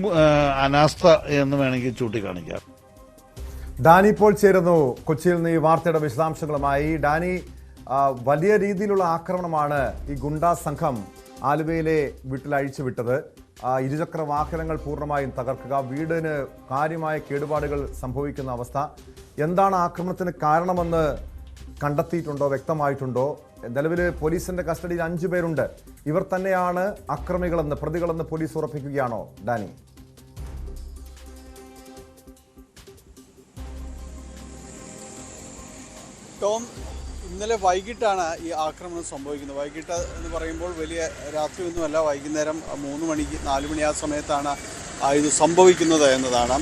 അനാസ്ഥ എന്ന് വേണമെങ്കിൽ ചൂണ്ടിക്കാണിക്കാം. ഡാനി ഇപ്പോൾ ചേരുന്നു കൊച്ചിയിൽ നിന്ന് ഈ വാർത്തയുടെ വിശദാംശങ്ങളുമായി. ഡാനി, വലിയ രീതിയിലുള്ള ആക്രമണമാണ് ഈ ഗുണ്ടാ സംഘം ആലുവയിലെ വീട്ടിൽ അഴിച്ചുവിട്ടത്. ഇരുചക്ര വാഹനങ്ങൾ പൂർണ്ണമായും തകർക്കുക, വീടിന് കാര്യമായ കേടുപാടുകൾ സംഭവിക്കുന്ന അവസ്ഥ. എന്താണ് ആക്രമണത്തിന് കാരണമെന്ന് കണ്ടെത്തിയിട്ടുണ്ടോ, വ്യക്തമായിട്ടുണ്ടോ? നിലവിൽ പോലീസിന്റെ കസ്റ്റഡിയിൽ 5 പേരുണ്ട്. ഇവർ തന്നെയാണ് അക്രമികളെന്ന്, പ്രതികളെന്ന് പോലീസ് ഉറപ്പിക്കുകയാണോ ഡാനി? ടോം, ഇന്നലെ വൈകിട്ടാണ് ഈ ആക്രമണം സംഭവിക്കുന്നത്. വൈകിട്ട് എന്ന് പറയുമ്പോൾ വലിയ രാത്രിയൊന്നുമല്ല, വൈകുന്നേരം 3 മണിക്ക് 4 മണി ആ സമയത്താണ് ഇത് സംഭവിക്കുന്നത് എന്നതാണ്.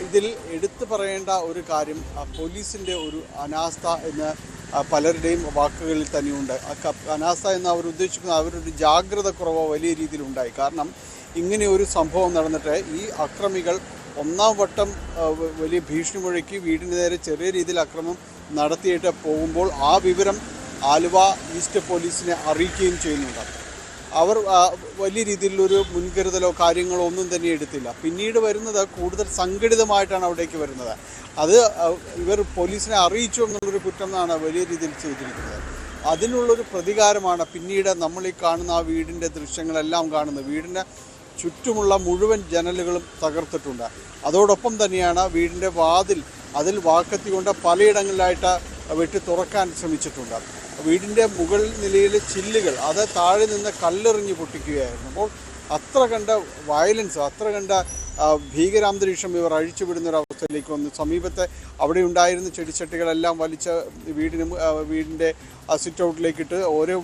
ഇതിൽ എടുത്തു പറയേണ്ട ഒരു കാര്യം പോലീസിൻ്റെ ഒരു അനാസ്ഥ എന്ന് പലരുടെയും വാക്കുകളിൽ തന്നെയുണ്ട്. അനാസ്ഥ എന്ന് അവർ ഉദ്ദേശിക്കുന്നത് അവരൊരു ജാഗ്രത കുറവോ വലിയ രീതിയിലുണ്ടായി. കാരണം ഇങ്ങനെ ഒരു സംഭവം നടന്നിട്ട് ഈ അക്രമികൾ ഒന്നാം വട്ടം വലിയ ഭീഷണി മുഴക്കി വീടിന് നേരെ ചെറിയ രീതിയിൽ അക്രമം നടത്തിയിട്ട് പോകുമ്പോൾ ആ വിവരം ആലുവ ഈസ്റ്റ് പോലീസിനെ അറിയിക്കുകയും ചെയ്യുന്നുണ്ട്. അവർ വലിയ രീതിയിലൊരു മുൻകരുതലോ കാര്യങ്ങളോ ഒന്നും തന്നെ എടുത്തില്ല. പിന്നീട് വരുന്നത് കൂടുതൽ സംഘടിതമായിട്ടാണ് അവിടേക്ക് വരുന്നത്. അത് ഇവർ പോലീസിനെ അറിയിച്ചു എന്നുള്ളൊരു കുറ്റമാണ് വലിയ രീതിയിൽ ചെയ്തിരിക്കുന്നത്. അതിനുള്ളൊരു പ്രതികാരമാണ് പിന്നീട് നമ്മൾ ഈ കാണുന്ന ആ വീടിൻ്റെ ദൃശ്യങ്ങളെല്ലാം കാണുന്നത്. വീടിൻ്റെ ചുറ്റുമുള്ള മുഴുവൻ ജനലുകളും തകർത്തിട്ടുണ്ട്. അതോടൊപ്പം തന്നെയാണ് വീടിൻ്റെ വാതിൽ അതിൽ വാക്കത്തി കൊണ്ട് പലയിടങ്ങളിലായിട്ട് വെട്ടി തുറക്കാൻ ശ്രമിച്ചിട്ടുണ്ട്. വീടിൻ്റെ മുകൾ നിലയിലെ ചില്ലുകൾ അത് താഴെ നിന്ന് കല്ലെറിഞ്ഞ് പൊട്ടിക്കുകയായിരുന്നു. അപ്പോൾ അത്ര കണ്ട വയലൻസ്, അത്ര കണ്ട ഭീകരാന്തരീക്ഷം ഇവർ അഴിച്ചുവിടുന്നൊരവസ്ഥയിലേക്ക് വന്നു. സമീപത്തെ അവിടെ ഉണ്ടായിരുന്ന ചെടിച്ചട്ടികളെല്ലാം വലിച്ച് വീടിൻ്റെ സിറ്റ് ഔട്ടിലേക്കിട്ട് ഓരോ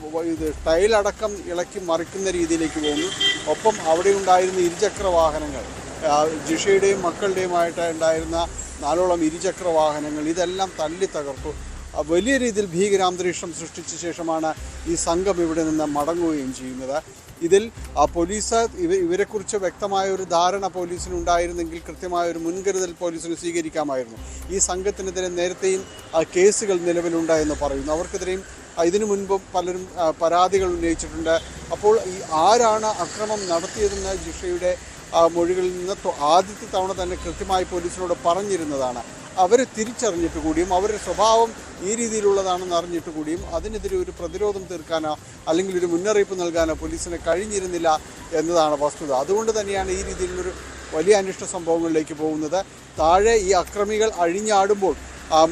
ടൈലടക്കം ഇളക്കി മറിക്കുന്ന രീതിയിലേക്ക് പോകുന്നു. ഒപ്പം അവിടെ ഉണ്ടായിരുന്ന ഇരുചക്ര വാഹനങ്ങൾ, ജിഷയുടെയും മക്കളുടെയുമായിട്ട് ഉണ്ടായിരുന്ന 4ഓളം ഇരുചക്ര വാഹനങ്ങൾ, ഇതെല്ലാം തല്ലി തകർത്തു. വലിയ രീതിയിൽ ഭീകരാന്തരീക്ഷം സൃഷ്ടിച്ച ശേഷമാണ് ഈ സംഘം ഇവിടെ നിന്ന് മടങ്ങുകയും ചെയ്യുന്നത്. ഇതിൽ പോലീസ് ഇവരെക്കുറിച്ച് വ്യക്തമായ ഒരു ധാരണ പോലീസിനുണ്ടായിരുന്നെങ്കിൽ കൃത്യമായൊരു മുൻകരുതൽ പോലീസിന് സ്വീകരിക്കാമായിരുന്നു. ഈ സംഘത്തിനെതിരെ നേരത്തെയും കേസുകൾ നിലവിലുണ്ടായെന്ന് പറയുന്നു. അവർക്കെതിരെയും ഇതിനു മുൻപും പലരും പരാതികൾ ഉന്നയിച്ചിട്ടുണ്ട്. അപ്പോൾ ഈ ആരാണ് അക്രമം നടത്തിയതെന്ന് ജിഷയുടെ മൊഴികളിൽ നിന്ന് ആദ്യത്തെ തവണ തന്നെ കൃത്യമായി പോലീസിനോട് പറഞ്ഞിരുന്നതാണ്. അവരെ തിരിച്ചറിഞ്ഞിട്ട് കൂടിയും അവരുടെ സ്വഭാവം ഈ രീതിയിലുള്ളതാണെന്ന് അറിഞ്ഞിട്ട് കൂടിയും അതിനെതിരെ ഒരു പ്രതിരോധം തീർക്കാനോ അല്ലെങ്കിൽ ഒരു മുന്നറിയിപ്പ് നൽകാനോ പോലീസിന് കഴിഞ്ഞിരുന്നില്ല എന്നതാണ് വസ്തുത. അതുകൊണ്ട് തന്നെയാണ് ഈ രീതിയിലുള്ളൊരു വലിയ അനിഷ്ട സംഭവങ്ങളിലേക്ക് പോകുന്നത്. താഴെ ഈ അക്രമികൾ അഴിഞ്ഞാടുമ്പോൾ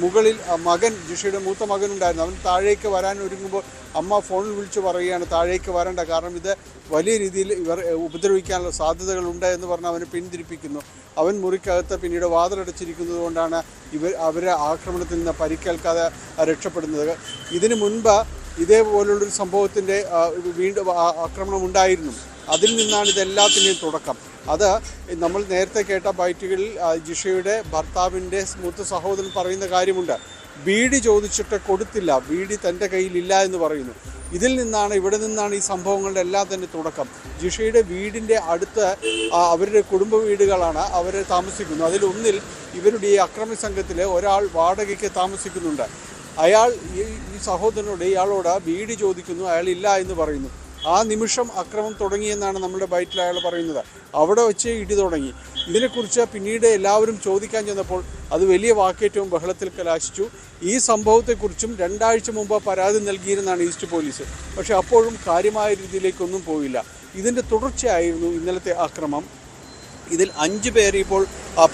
മുകളിൽ മകൻ, ജിഷയുടെ മൂത്ത മകനുണ്ടായിരുന്നു, അവൻ താഴേക്ക് വരാൻ ഒരുങ്ങുമ്പോൾ അമ്മ ഫോണിൽ വിളിച്ച് പറയുകയാണ് താഴേക്ക് വരേണ്ട, കാരണം ഇത് വലിയ രീതിയിൽ ഇവർ ഉപദ്രവിക്കാനുള്ള സാധ്യതകളുണ്ട് എന്ന് പറഞ്ഞ് അവനെ പിന്തിരിപ്പിക്കുന്നു. അവൻ മുറിക്കകത്ത് പിന്നീട് വാതിലടച്ചിരിക്കുന്നത് കൊണ്ടാണ് അവരെ ആക്രമണത്തിൽ നിന്ന് പരിക്കേൽക്കാതെ രക്ഷപ്പെടുന്നത്. ഇതിനു മുൻപ് ഇതേപോലുള്ളൊരു സംഭവത്തിൻ്റെ വീണ്ടും ആക്രമണം ഉണ്ടായിരുന്നു. അതിൽ നിന്നാണ് ഇതെല്ലാത്തിൻ്റെയും തുടക്കം. അത് നമ്മൾ നേരത്തെ കേട്ട ബൈറ്റുകളിൽ ജിഷയുടെ ഭർത്താവിൻ്റെ മൂത്ത സഹോദരൻ പറയുന്ന കാര്യമുണ്ട്. ബീഡി ചോദിച്ചിട്ട് കൊടുത്തില്ല, ബീഡി തൻ്റെ കയ്യിലില്ല എന്ന് പറയുന്നു. ഇവിടെ നിന്നാണ് ഈ സംഭവങ്ങളുടെ എല്ലാം തന്നെ തുടക്കം. ജിഷയുടെ വീടിൻ്റെ അടുത്ത് അവരുടെ കുടുംബ വീടുകളാണ് അവർ താമസിക്കുന്നത്. അതിലൊന്നിൽ ഇവരുടെ ഈ അക്രമി സംഘത്തിൽ ഒരാൾ വാടകയ്ക്ക് താമസിക്കുന്നുണ്ട്. അയാൾ ഈ സഹോദരനോട് ഇയാളോട് ബീഡി ചോദിക്കുന്നു, അയാൾ ഇല്ല എന്ന് പറയുന്നു. ആ നിമിഷം അക്രമം തുടങ്ങിയെന്നാണ് നമ്മുടെ ബൈറ്റിൽ അയാൾ പറയുന്നത്. അവിടെ വെച്ച് ഇടി തുടങ്ങി. ഇതിനെക്കുറിച്ച് പിന്നീട് എല്ലാവരും ചോദിക്കാൻ ചെന്നപ്പോൾ അത് വലിയ വാക്കേറ്റവും ബഹളത്തിൽ കലാശിച്ചു. ഈ സംഭവത്തെക്കുറിച്ചും 2 ആഴ്ച മുമ്പ് പരാതി നൽകിയിരുന്നാണ് ഈസ്റ്റ് പോലീസ്. പക്ഷേ അപ്പോഴും കാര്യമായ രീതിയിലേക്കൊന്നും പോയില്ല. ഇതിൻ്റെ തുടർച്ചയായിരുന്നു ഇന്നലത്തെ ആക്രമണം. ഇതിൽ 5 പേരെ ഇപ്പോൾ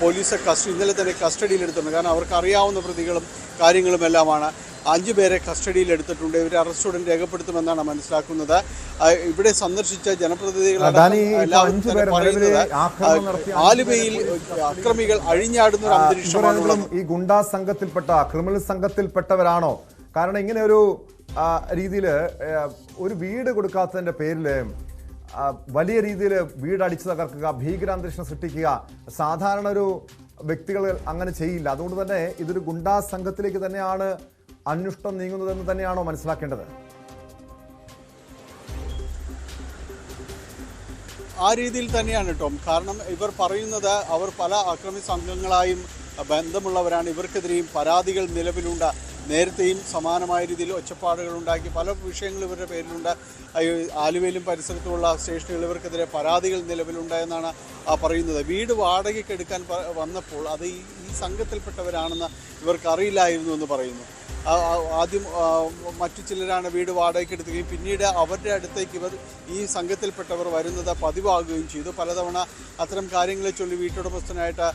പോലീസ് ഇന്നലെ തന്നെ കസ്റ്റഡിയിലെടുത്തിട്ടുണ്ട്. കാരണം അവർക്ക് അറിയാവുന്ന പ്രതികളും കാര്യങ്ങളും എല്ലാമാണ്. 5 പേരെ കസ്റ്റഡിയിലെടുത്തിട്ടുണ്ട്. ഇവരെ അറസ്റ്റോടെ രേഖപ്പെടുത്തുമെന്നാണ് മനസ്സിലാക്കുന്നത്. ഇവിടെ സന്ദർശിച്ച ജനപ്രതിനിധികൾ ആലുവയിൽ അക്രമികൾ അഴിഞ്ഞാടുന്ന ഒരു അന്തരീക്ഷമാണ്. ഈ ഗുണ്ടാ സംഘത്തിൽപ്പെട്ട ക്രിമിനൽ സംഘത്തിൽപ്പെട്ടവരാണോ? കാരണം ഇങ്ങനെ ഒരു രീതിയിൽ ഒരു വീട് കൊടുക്കാത്തതിന്റെ പേരിൽ വലിയ രീതിയിൽ വീടടിച്ചു തകർക്കുക, ഭീകരാന്തരീക്ഷം സൃഷ്ടിക്കുക, സാധാരണ ഒരു വ്യക്തികൾ അങ്ങനെ ചെയ്യില്ല. അതുകൊണ്ട് തന്നെ ഇതൊരു ഗുണ്ടാ സംഘത്തിലേക്ക് തന്നെയാണ് അന്വേഷണം നീങ്ങുന്നതെന്ന് തന്നെയാണോ മനസ്സിലാക്കേണ്ടത്? ആ രീതിയിൽ തന്നെയാണ് ടോം. കാരണം ഇവർ പറയുന്നത് അവർ പല അക്രമി സംഘങ്ങളായും ബന്ധമുള്ളവരാണ്. ഇവർക്കെതിരെയും പരാതികൾ നിലവിലുണ്ട്. നേരത്തെയും സമാനമായ രീതിയിൽ ഒച്ചപ്പാടുകൾ ഉണ്ടാക്കി പല വിഷയങ്ങൾ ഇവരുടെ പേരിലുണ്ട്. ആലുവയിലും പരിസരത്തുമുള്ള സ്റ്റേഷനുകൾ ഇവർക്കെതിരെ പരാതികൾ നിലവിലുണ്ട് എന്നാണ് പറയുന്നത്. വീട് വാടകയ്ക്ക് എടുക്കാൻ വന്നപ്പോൾ അത് ഈ സംഘത്തിൽപ്പെട്ടവരാണെന്ന് ഇവർക്കറിയില്ലായിരുന്നു എന്ന് പറയുന്നു. ആദ്യം മറ്റു ചിലരാണ് വീട് വാടകയ്ക്ക് എടുക്കുകയും പിന്നീട് അവരുടെ അടുത്തേക്ക് ഇവർ ഈ സംഘത്തിൽപ്പെട്ടവർ വരുന്നത് പതിവാകുകയും ചെയ്തു. പലതവണ അത്തരം കാര്യങ്ങളെ ചൊല്ലി വീട്ടുടമസ്ഥനായിട്ട്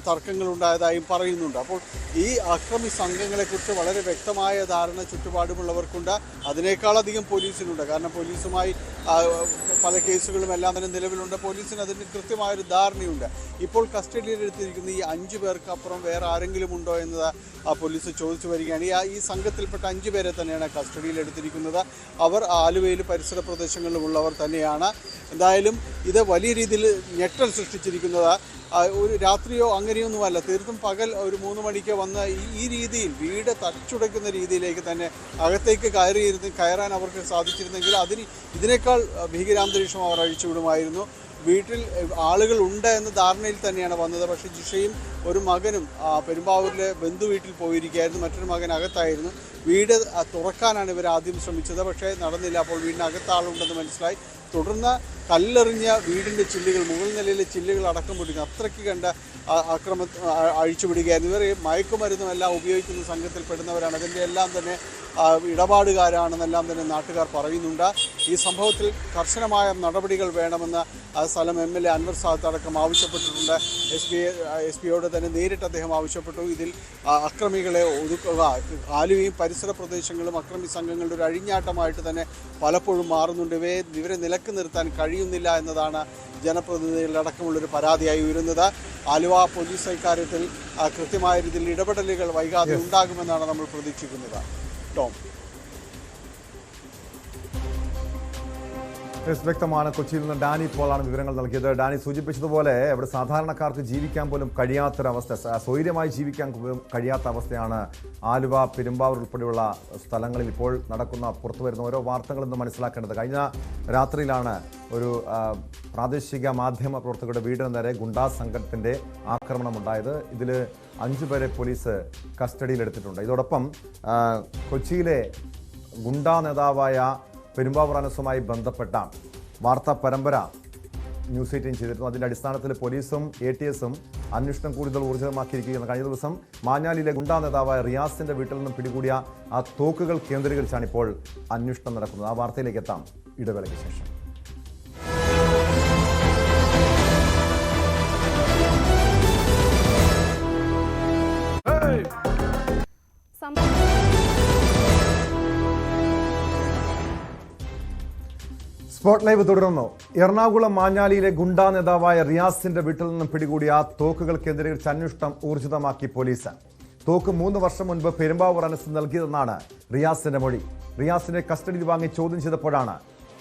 തർക്കങ്ങൾ ഉണ്ടായതായും പറയുന്നുണ്ട്. അപ്പോൾ ഈ അക്രമി സംഘങ്ങളെക്കുറിച്ച് വളരെ വ്യക്തമായ ധാരണ ചുറ്റുപാടുമുള്ളവർക്കുണ്ട്. അതിനേക്കാളധികം പോലീസിനുണ്ട്. കാരണം പോലീസുമായി പല കേസുകളും എല്ലാം തന്നെ നിലവിലുണ്ട്. പോലീസിന് അതിന് കൃത്യമായൊരു ധാരണയുണ്ട്. ഇപ്പോൾ കസ്റ്റഡിയിലെടുത്തിരിക്കുന്ന ഈ 5 പേർക്ക് അപ്പുറം വേറെ ആരെങ്കിലും ഉണ്ടോ എന്നത് പോലീസ് ചോദിച്ചു വരികയാണ്. ഈ സംഘത്തിൽപ്പെട്ട 5 പേരെ തന്നെയാണ് കസ്റ്റഡിയിലെടുത്തിരിക്കുന്നത്. അവർ ആലുവയിൽ പരിസര പ്രദേശങ്ങളിലുമുള്ളവർ തന്നെയാണ്. എന്തായാലും ഇത് വലിയ രീതിയിൽ ഞെട്ടൽ സൃഷ്ടിച്ചിരിക്കുന്നത് ഒരു രാത്രിയോ അങ്ങനെയൊന്നുമല്ല, തീർത്തും പകൽ ഒരു 3 മണിക്ക് വന്ന് ഈ രീതിയിൽ വീട് തച്ചുടയ്ക്കുന്ന രീതിയിലേക്ക് തന്നെ അകത്തേക്ക് കയറാൻ അവർക്ക് സാധിച്ചിരുന്നെങ്കിൽ ഇതിനേക്കാൾ ഭീകരാന്തരീക്ഷം അവർ അഴിച്ചുവിടുമായിരുന്നു. വീട്ടിൽ ആളുകൾ ഉണ്ട് എന്ന ധാരണയിൽ തന്നെയാണ് വന്നത്. പക്ഷേ ജിഷയും ഒരു മകനും പെരുമ്പാവൂരിലെ ബന്ധു വീട്ടിൽ പോയിരിക്കുകയായിരുന്നു. മറ്റൊരു മകൻ അകത്തായിരുന്നു. വീട് തുറക്കാനാണ് ഇവർ ആദ്യം ശ്രമിച്ചത്. പക്ഷേ നടന്നില്ല. അപ്പോൾ വീടിനകത്ത് ആളുണ്ടെന്ന് മനസ്സിലായി. തുടർന്ന് കല്ലെറിഞ്ഞ വീടിൻ്റെ ചില്ലുകൾ, മുകൾ നിലയിലെ ചില്ലുകൾ അടക്കം പൊട്ടിക്കുന്നു. അത്രയ്ക്ക് കണ്ട അക്രമം അഴിച്ചുവിടുകയായിരുന്നു. ഇവർ മയക്കുമരുന്നും എല്ലാം ഉപയോഗിക്കുന്ന സംഘത്തിൽപ്പെടുന്നവരാണ്. അതിൻ്റെ എല്ലാം തന്നെ ഇടപാടുകാരാണെന്നെല്ലാം തന്നെ നാട്ടുകാർ പറയുന്നുണ്ട്. ഈ സംഭവത്തിൽ കർശനമായ നടപടികൾ വേണമെന്ന് സ്ഥലം MLA അൻവർ സാദത്ത് അടക്കം ആവശ്യപ്പെട്ടിട്ടുണ്ട്. എസ് പിയോട് തന്നെ നേരിട്ട് അദ്ദേഹം ആവശ്യപ്പെട്ടു. ഇതിൽ അക്രമികളെ ഒതുക്കുക. ആലുവയും പരിസര പ്രദേശങ്ങളും അക്രമി സംഘങ്ങളുടെ ഒരു അഴിഞ്ഞാട്ടമായിട്ട് തന്നെ പലപ്പോഴും മാറുന്നുണ്ട്. ഇവരെ നിലക്ക് നിർത്താൻ കഴിയുന്നില്ല എന്നതാണ് ജനപ്രതിനിധികളടക്കമുള്ളൊരു പരാതിയായി ഉയരുന്നത്. ആലുവ പോലീസ് ഇക്കാര്യത്തിൽ കൃത്യമായ രീതിയിൽ ഇടപെടലുകൾ വൈകാതെ ഉണ്ടാകുമെന്നാണ് നമ്മൾ പ്രതീക്ഷിക്കുന്നത്. ടോം, വ്യക്തമാണ്. കൊച്ചിയിൽ നിന്ന് ഡാനി പോളാണ് വിവരങ്ങൾ നൽകിയത്. ഡാനി സൂചിപ്പിച്ചതുപോലെ അവിടെ സാധാരണക്കാർക്ക് ജീവിക്കാൻ പോലും കഴിയാത്തൊരവസ്ഥ, സ്വൈര്യമായി ജീവിക്കാൻ പോലും കഴിയാത്ത അവസ്ഥയാണ് ആലുവ, പെരുമ്പാവൂർ ഉൾപ്പെടെയുള്ള സ്ഥലങ്ങളിൽ ഇപ്പോൾ നടക്കുന്ന പുറത്തു വരുന്ന ഓരോ വാർത്തകളെന്ന് മനസ്സിലാക്കേണ്ടത്. കഴിഞ്ഞ രാത്രിയിലാണ് ഒരു പ്രാദേശിക മാധ്യമ പ്രവർത്തകരുടെ വീടിന് നേരെ ഗുണ്ടാ സംഘത്തിൻ്റെ ആക്രമണമുണ്ടായത്. ഇതിൽ 5 പേരെ പോലീസ് കസ്റ്റഡിയിലെടുത്തിട്ടുണ്ട്. ഇതോടൊപ്പം കൊച്ചിയിലെ ഗുണ്ടാ നേതാവായ പെരുമ്പാവൂർ അനസുമായി ബന്ധപ്പെട്ട വാർത്താ പരമ്പര ന്യൂസ് 18 ചെയ്തിരുന്നു. അതിൻ്റെ അടിസ്ഥാനത്തിൽ പോലീസും ATS-ഉം അന്വേഷണം കൂടുതൽ ഊർജിതമാക്കിയിരിക്കുകയാണ്. കഴിഞ്ഞ ദിവസം മാഞ്ഞാലിയിലെ ഗുണ്ടാ നേതാവായ റിയാസിന്റെ വീട്ടിൽ നിന്നും പിടികൂടിയ ആ തോക്കുകൾ കേന്ദ്രീകരിച്ചാണ് ഇപ്പോൾ അന്വേഷണം നടക്കുന്നത്. ആ വാർത്തയിലേക്ക് എത്താം ഇടവേളയ്ക്ക് ശേഷം. സ്പോട്ട് ലൈവ് തുടരുന്നു. എറണാകുളം മാഞ്ഞാലിയിലെ ഗുണ്ടാ നേതാവായ റിയാസിന്റെ വീട്ടിൽ നിന്നും പിടികൂടിയ തോക്കുകൾ കേന്ദ്രീകരിച്ച് അന്വേഷണം ഊർജിതമാക്കി പോലീസ്. തോക്ക് 3 വർഷം മുൻപ് പെരുമ്പാവൂർ അനസ് നൽകിയതെന്നാണ് റിയാസിന്റെ മൊഴി. റിയാസിനെ കസ്റ്റഡിയിൽ വാങ്ങി ചോദ്യം ചെയ്തപ്പോഴാണ്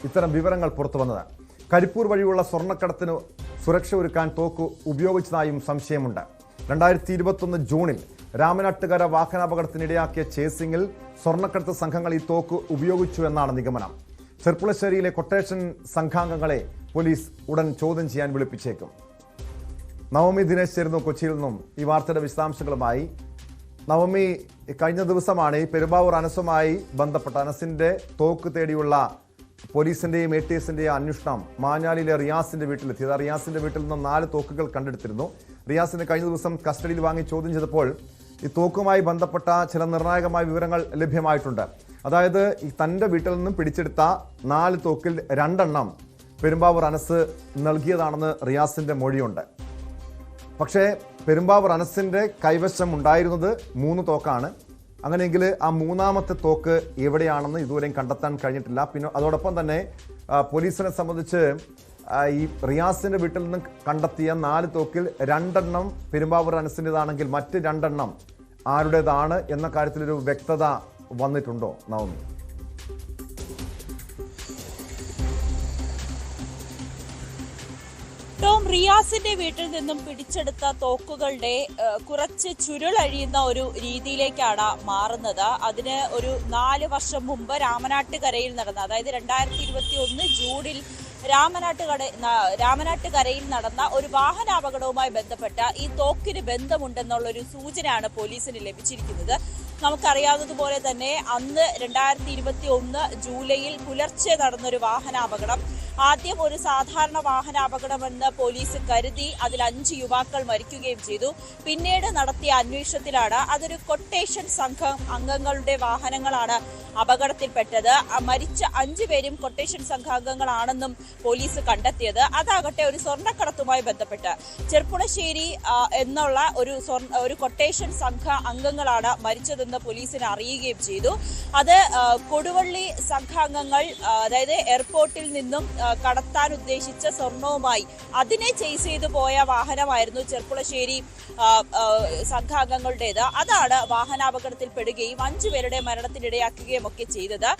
ഇത്തരം വിവരങ്ങൾ പുറത്തുവന്നത്. കരിപ്പൂർ വഴിയുള്ള സ്വർണ്ണക്കടത്തിന് സുരക്ഷ ഒരുക്കാൻ തോക്ക് ഉപയോഗിച്ചതായും സംശയമുണ്ട്. 2021 ജൂണിൽ രാമനാട്ടുകര വാഹനാപകടത്തിനിടയാക്കിയ ചേസിംഗിൽ സ്വർണ്ണക്കടത്ത് സംഘങ്ങൾ ഈ തോക്ക് ഉപയോഗിച്ചു എന്നാണ് നിഗമനം. ചെർപ്പുളശ്ശേരിയിലെ കൊട്ടേഷൻ സംഘാംഗങ്ങളെ പോലീസ് ഉടൻ ചോദ്യം ചെയ്യാൻ വിളിപ്പിച്ചേക്കും. നവമി ദിനേശ് ചേരുന്നു കൊച്ചിയിൽ നിന്നും ഈ വാർത്തയുടെ വിശദാംശങ്ങളുമായി. നവമി, കഴിഞ്ഞ ദിവസമാണ് ഈ പെരുമ്പാവൂർ അനസുമായി ബന്ധപ്പെട്ട അനസിന്റെ തോക്ക് തേടിയുള്ള പോലീസിന്റെയും ATSന്റെയും അന്വേഷണം മാഞ്ഞാലിയിലെ റിയാസിന്റെ വീട്ടിലെത്തിയത്. റിയാസിന്റെ വീട്ടിൽ നിന്ന് 4 തോക്കുകൾ കണ്ടെടുത്തിരുന്നു. റിയാസിനെ കഴിഞ്ഞ ദിവസം കസ്റ്റഡിയിൽ വാങ്ങി ചോദ്യം ചെയ്തപ്പോൾ ഈ തോക്കുമായി ബന്ധപ്പെട്ട ചില നിർണായകമായ വിവരങ്ങൾ ലഭ്യമായിട്ടുണ്ട്. അതായത് ഈ തന്റെ വീട്ടിൽ നിന്നും പിടിച്ചെടുത്ത 4 തോക്കിൽ 2 എണ്ണം പെരുമ്പാവൂർ അനസ് നൽകിയതാണെന്ന് റിയാസിന്റെ മൊഴിയുണ്ട്. പക്ഷേ പെരുമ്പാവൂർ അനസിന്റെ കൈവശം ഉണ്ടായിരുന്നത് 3 തോക്കാണ്. അങ്ങനെയെങ്കിൽ ആ 3ാമത്തെ തോക്ക് എവിടെയാണെന്ന് ഇതുവരെയും കണ്ടെത്താൻ കഴിഞ്ഞിട്ടില്ല. പിന്നെ അതോടൊപ്പം തന്നെ പോലീസിനെ സംബന്ധിച്ച് ഈ റിയാസിന്റെ വീട്ടിൽ നിന്ന് കണ്ടെത്തിയ 4 തോക്കിൽ 2 എണ്ണം പെരുമ്പാവൂർ അനസിൻ്റെതാണെങ്കിൽ മറ്റ് 2 എണ്ണം ആരുടേതാണ് എന്ന കാര്യത്തിലൊരു വ്യക്തത വന്നിട്ടുണ്ടോ നവമി? റിയാസിന്റെ വീട്ടിൽ നിന്നും പിടിച്ചെടുത്ത തോക്കുകളുടെ കുറച്ച് ചുരുളഴിയുന്ന ഒരു രീതിയിലേക്കാണ് മാറുന്നത്. അതിന് ഒരു 4 വർഷം മുമ്പ് രാമനാട്ടുകരയിൽ നടന്ന, അതായത് 2021 ജൂണിൽ രാമനാട്ടുകരയിൽ നടന്ന ഒരു വാഹനാപകടവുമായി ബന്ധപ്പെട്ട ഈ തോക്കിന് ബന്ധമുണ്ടെന്നുള്ളൊരു സൂചനയാണ് പോലീസിന് ലഭിച്ചിരിക്കുന്നത്. നമുക്കറിയാവുന്നതുപോലെ തന്നെ അന്ന് 2021 ജൂലൈയിൽ പുലർച്ചെ നടന്നൊരു വാഹനാപകടം, ആദ്യം ഒരു സാധാരണ വാഹനാപകടമെന്ന് പോലീസ് കരുതി അതിൽ 5 യുവാക്കൾ മരിക്കുകയും ചെയ്തു. പിന്നീട് നടത്തിയ അന്വേഷണത്തിലാണ് അതൊരു കൊട്ടേഷൻ സംഘം അംഗങ്ങളുടെ വാഹനങ്ങളാണ് അപകടത്തിൽപ്പെട്ടത്. മരിച്ച 5 പേരും കൊട്ടേഷൻ സംഘാംഗങ്ങളാണെന്നും പോലീസ് കണ്ടെത്തിയത്. അതാകട്ടെ ഒരു സ്വർണ്ണക്കടത്തുമായി ബന്ധപ്പെട്ട് ചെർപ്പുളശ്ശേരി എന്നുള്ള ഒരു കൊട്ടേഷൻ സംഘ അംഗങ്ങളാണ് മരിച്ചതെന്ന് പോലീസിന് അറിയുകയും ചെയ്തു. അത് കൊടുവള്ളി സംഘാംഗങ്ങൾ, അതായത് എയർപോർട്ടിൽ നിന്നും കടത്താൻ ഉദ്ദേശിച്ച സ്വർണവുമായി അതിനെ ചേസ് ചെയ്തു പോയ വാഹനമായിരുന്നു ചെർപ്പുളശ്ശേരി സംഘാംഗങ്ങളുടേത്. അതാണ് വാഹനാപകടത്തിൽ പെടുകയും 5 പേരുടെ മരണത്തിനിടയാക്കുകയും ഒക്കെ ചെയ്തത്.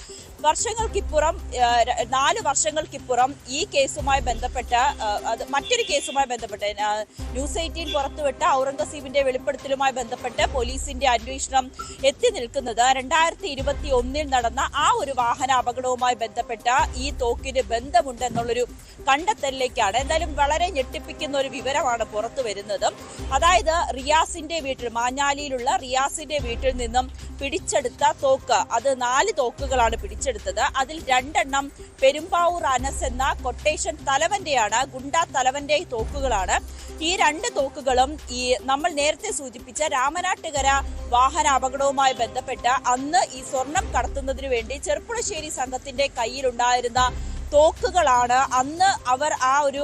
വർഷങ്ങൾക്കിപ്പുറം 4 വർഷങ്ങൾക്കിപ്പുറം ഈ കേസുമായി ബന്ധപ്പെട്ട് മറ്റൊരു കേസുമായി ബന്ധപ്പെട്ട് ന്യൂസ് 18 പുറത്തുവിട്ട ഔറംഗസീബിന്റെ വെളിപ്പെടുത്തലുമായി ബന്ധപ്പെട്ട് പോലീസിന്റെ അന്വേഷണം എത്തി നിൽക്കുന്നത് 2021 നടന്ന ആ ഒരു വാഹനാപകടവുമായി ബന്ധപ്പെട്ട ഈ തോക്കിന് ബന്ധമുണ്ടെന്നുള്ളൊരു കണ്ടെത്തലിലേക്കാണ്. എന്തായാലും വളരെ ഞെട്ടിപ്പിക്കുന്ന ഒരു വിവരമാണ് പുറത്തു വരുന്നത്. അതായത് റിയാസിന്റെ വീട്ടിൽ, മാഞ്ഞാലിയിലുള്ള റിയാസിന്റെ വീട്ടിൽ നിന്നും പിടിച്ചെടുത്ത തോക്ക്, അത് 4 തോക്കുകളാണ് പിടിച്ചെടുത്തത്. അതിൽ 2 എണ്ണം പെരുമ്പാവൂർ അനസ് എന്ന കൊട്ടേഷൻ തലവന്റെയാണ്, ഗുണ്ടാ തലവന്റെ തോക്കുകളാണ്. ഈ 2 തോക്കുകളും ഈ നമ്മൾ നേരത്തെ സൂചിപ്പിച്ച രാമനാട്ടുകര വാഹനാപകടവുമായി ബന്ധപ്പെട്ട അന്ന് ഈ സ്വർണം കടത്തുന്നതിന് വേണ്ടി ചെർപ്പുളശ്ശേരി സംഘത്തിന്റെ കയ്യിലുണ്ടായിരുന്ന തോക്കുകളാണ്. അന്ന് അവർ ആ ഒരു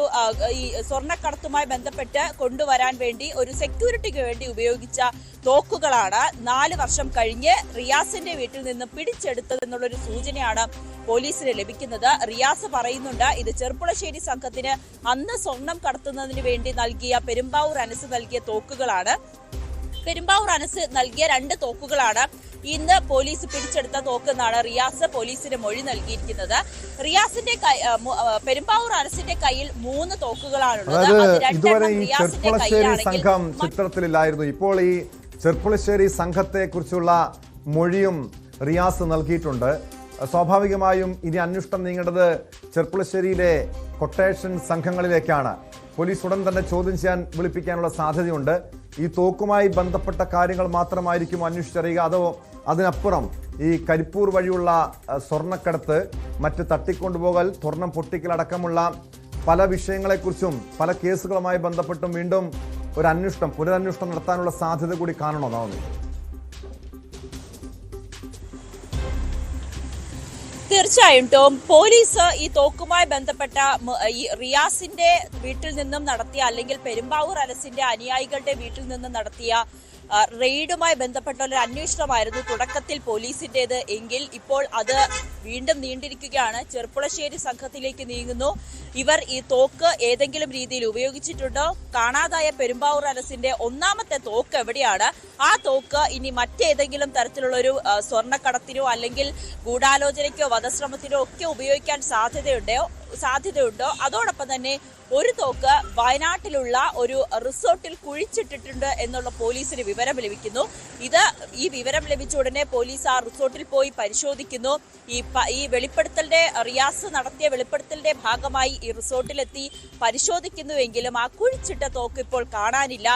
ഈ സ്വർണ്ണക്കടത്തുമായി ബന്ധപ്പെട്ട് കൊണ്ടുവരാൻ വേണ്ടി ഒരു സെക്യൂരിറ്റിക്ക് വേണ്ടി ഉപയോഗിച്ച തോക്കുകളാണ് 4 വർഷം കഴിഞ്ഞ് റിയാസിന്റെ വീട്ടിൽ നിന്ന് പിടിച്ചെടുത്തതെന്നുള്ളൊരു സൂചനയാണ് പോലീസിന് ലഭിക്കുന്നത്. റിയാസ് പറയുന്നുണ്ട് ഇത് ചെർപ്പുളശ്ശേരി സംഘത്തിന് അന്ന് സ്വർണം കടത്തുന്നതിന് വേണ്ടി നൽകിയ പെരുമ്പാവൂർ അനസ് നൽകിയ തോക്കുകളാണ്. പെരുമ്പാവൂർ അനസ് നൽകിയ 2 തോക്കുകളാണ് ഇന്ന് പോലീസ് പിടിച്ചെടുത്ത തോക്കെന്നാണ് റിയാസ് പോലീസിന് മൊഴി നൽകിയിരിക്കുന്നത്. റിയാസിന്റെ പെരുമ്പാവൂർ അനസിന്റെ കയ്യിൽ 3 തോക്കുകളാണുള്ളത്. ഇതുവരെ ഈ ചെർപ്പുളശ്ശേരി സംഘം ചിത്രത്തിലില്ലായിരുന്നു. ഇപ്പോൾ ഈ ചെർപ്പുളശ്ശേരി സംഘത്തെ കുറിച്ചുള്ള മൊഴിയും റിയാസ് നൽകിയിട്ടുണ്ട്. സ്വാഭാവികമായും ഇനി അന്വേഷണം നീങ്ങേണ്ടത് ചെർപ്പുളശ്ശേരിയിലെ കൊട്ടേഷൻ സംഘങ്ങളിലേക്കാണ്. പോലീസ് ഉടൻ തന്നെ ചോദ്യം ചെയ്യാൻ വിളിപ്പിക്കാനുള്ള സാധ്യതയുണ്ട്. ഈ തോക്കുമായി ബന്ധപ്പെട്ട കാര്യങ്ങൾ മാത്രമായിരിക്കും അന്വേഷിച്ചറിയുക, അതോ അതിനപ്പുറം ഈ കരിപ്പൂർ വഴിയുള്ള സ്വർണ്ണക്കടത്ത്, മറ്റ് തട്ടിക്കൊണ്ടുപോകൽ, സ്വർണം പൊട്ടിക്കലടക്കമുള്ള പല വിഷയങ്ങളെക്കുറിച്ചും പല കേസുകളുമായി ബന്ധപ്പെട്ടും വീണ്ടും ഒരു അന്വേഷണം, പുനരന്വേഷണം നടത്താനുള്ള സാധ്യത കൂടി കാണണോ നവമി? തീർച്ചയായും ടോം, പോലീസ് ഈ തോക്കുമായി ബന്ധപ്പെട്ട ഈ റിയാസിന്റെ വീട്ടിൽ നിന്നും നടത്തിയ, അല്ലെങ്കിൽ പെരുമ്പാവൂർ അനസിന്റെ അനുയായികളുടെ വീട്ടിൽ നിന്നും നടത്തിയ റെയ്ഡുമായി ബന്ധപ്പെട്ട ഒരു അന്വേഷണമായിരുന്നു തുടക്കത്തിൽ പോലീസിന്റേത് എങ്കിൽ ഇപ്പോൾ അത് വീണ്ടും നീണ്ടിരിക്കുകയാണ്. ചെർപ്പുളശ്ശേരി സംഘത്തിലേക്ക് നീങ്ങുന്നു. ഇവർ ഈ തോക്ക് ഏതെങ്കിലും രീതിയിൽ ഉപയോഗിച്ചിട്ടുണ്ടോ? കാണാതായ പെരുമ്പാവൂർ അനസിന്റെ 1ാമത്തെ തോക്ക് എവിടെയാണ്? ആ തോക്ക് ഇനി മറ്റേതെങ്കിലും തരത്തിലുള്ളൊരു സ്വർണ്ണക്കടത്തിനോ അല്ലെങ്കിൽ ഗൂഢാലോചനയ്ക്കോ വധശ്രമത്തിനോ ഒക്കെ ഉപയോഗിക്കാൻ സാധ്യതയുണ്ടോ? അതോടൊപ്പം തന്നെ ഒരു തോക്ക് വയനാട്ടിലുള്ള ഒരു റിസോർട്ടിൽ കുഴിച്ചിട്ടിട്ടുണ്ട് എന്നുള്ള പോലീസിന് വിവരം ലഭിക്കുന്നു. ഈ വിവരം ലഭിച്ച ഉടനെ പോലീസ് ആ റിസോർട്ടിൽ പോയി പരിശോധിക്കുന്നു. ഈ വെളിപ്പെടുത്തലിന്റെ റിയാസ് നടത്തിയ വെളിപ്പെടുത്തലിന്റെ ഭാഗമായി ഈ റിസോർട്ടിലെത്തി പരിശോധിക്കുന്നുവെങ്കിലും ആ കുഴിച്ചിട്ട തോക്ക് ഇപ്പോൾ കാണാനില്ല.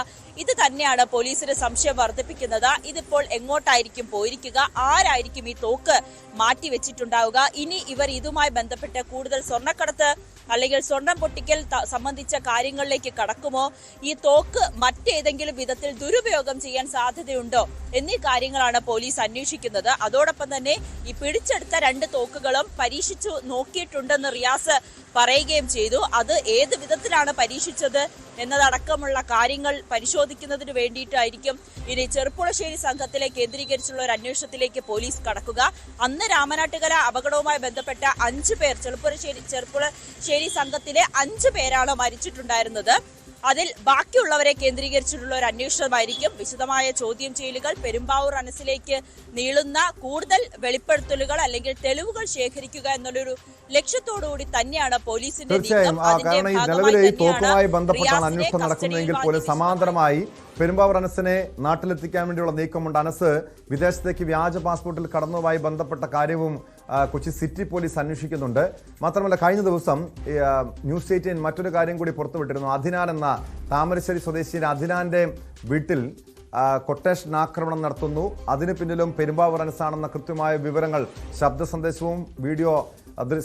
ഇത് തന്നെയാണ് പോലീസിന് സംശയം വർദ്ധിപ്പിക്കുന്നത്. ഇതിപ്പോൾ എങ്ങോട്ടായിരിക്കും പോയിരിക്കുക? ആരായിരിക്കും ഈ തോക്ക് മാറ്റിവെച്ചിട്ടുണ്ടാവുക? ഇനി ഇവർ ഇതുമായി ബന്ധപ്പെട്ട് കൂടുതൽ സ്വർണ്ണക്കടത്ത് അല്ലെങ്കിൽ സ്വർണം പൊട്ടിക്കൽ സംബന്ധിച്ച കാര്യങ്ങളിലേക്ക് കടക്കുമോ? ഈ തോക്ക് മറ്റേതെങ്കിലും വിധത്തിൽ ദുരുപയോഗം ചെയ്യാൻ സാധ്യതയുണ്ടോ എന്നീ കാര്യങ്ങളാണ് പോലീസ് അന്വേഷിക്കുന്നത്. അതോടൊപ്പം തന്നെ ഈ പിടിച്ചെടുത്ത 2 തോക്കുകളും പരീക്ഷിച്ചു നോക്കിയിട്ടുണ്ടെന്ന് റിയാസ് പറയുകയും ചെയ്തു. അത് ഏത് വിധത്തിലാണ് പരീക്ഷിച്ചത് എന്നതടക്കമുള്ള കാര്യങ്ങൾ പരിശോധിക്കുന്നതിന് വേണ്ടിയിട്ടായിരിക്കും ഇനി ചെറുപ്പുളശ്ശേരി സംഘത്തിലെ കേന്ദ്രീകരിച്ചുള്ള ഒരു അന്വേഷണത്തിലേക്ക് പോലീസ് കടക്കുക. അന്ന് രാമനാട്ടുകര അപകടവുമായി ബന്ധപ്പെട്ട 5 പേർ ചെറുപ്പുളശ്ശേരി സംഘത്തിലെ 5 പേരാണ് മരിച്ചിട്ടുണ്ടായിരുന്നത്. അതിൽ ബാക്കിയുള്ളവരെ കേന്ദ്രീകരിച്ചിട്ടുള്ള ഒരു അന്വേഷണമായിരിക്കും. വിശദമായ ചോദ്യം ചെയ്യലുകൾ, പെരുമ്പാവൂർ അനസിലേക്ക് നീളുന്ന കൂടുതൽ വെളിപ്പെടുത്തലുകൾ അല്ലെങ്കിൽ തെളിവുകൾ ശേഖരിക്കുക എന്നുള്ളൊരു ലക്ഷ്യത്തോടുകൂടി തന്നെയാണ് പോലീസിന്റെ തീർച്ചയായും. കാരണം ഈ നിലവിലെ ഈ തോക്കുമായി ബന്ധപ്പെട്ടാണ് അന്വേഷണം നടക്കുന്നതെങ്കിൽ പോലും സമാന്തരമായി പെരുമ്പാവൂർ അനസിനെ നാട്ടിലെത്തിക്കാൻ വേണ്ടിയുള്ള നീക്കമുണ്ട്. അനസ് വിദേശത്തേക്ക് വ്യാജ പാസ്പോർട്ടിൽ കടന്നതുമായി ബന്ധപ്പെട്ട കാര്യവും കൊച്ചി സിറ്റി പോലീസ് അന്വേഷിക്കുന്നുണ്ട്. മാത്രമല്ല കഴിഞ്ഞ ദിവസം ന്യൂസ് 18 മറ്റൊരു കാര്യം കൂടി പുറത്തുവിട്ടിരുന്നു. അധിനാൻ എന്ന താമരശ്ശേരി സ്വദേശിയുടെ അധിനാന്റെ വീട്ടിൽ കൊട്ടേഷൻ ആക്രമണം നടത്തുന്നു, അതിന് പിന്നിലും പെരുമ്പാവൂർ അനസാണെന്ന കൃത്യമായ വിവരങ്ങൾ, ശബ്ദ സന്ദേശവും വീഡിയോ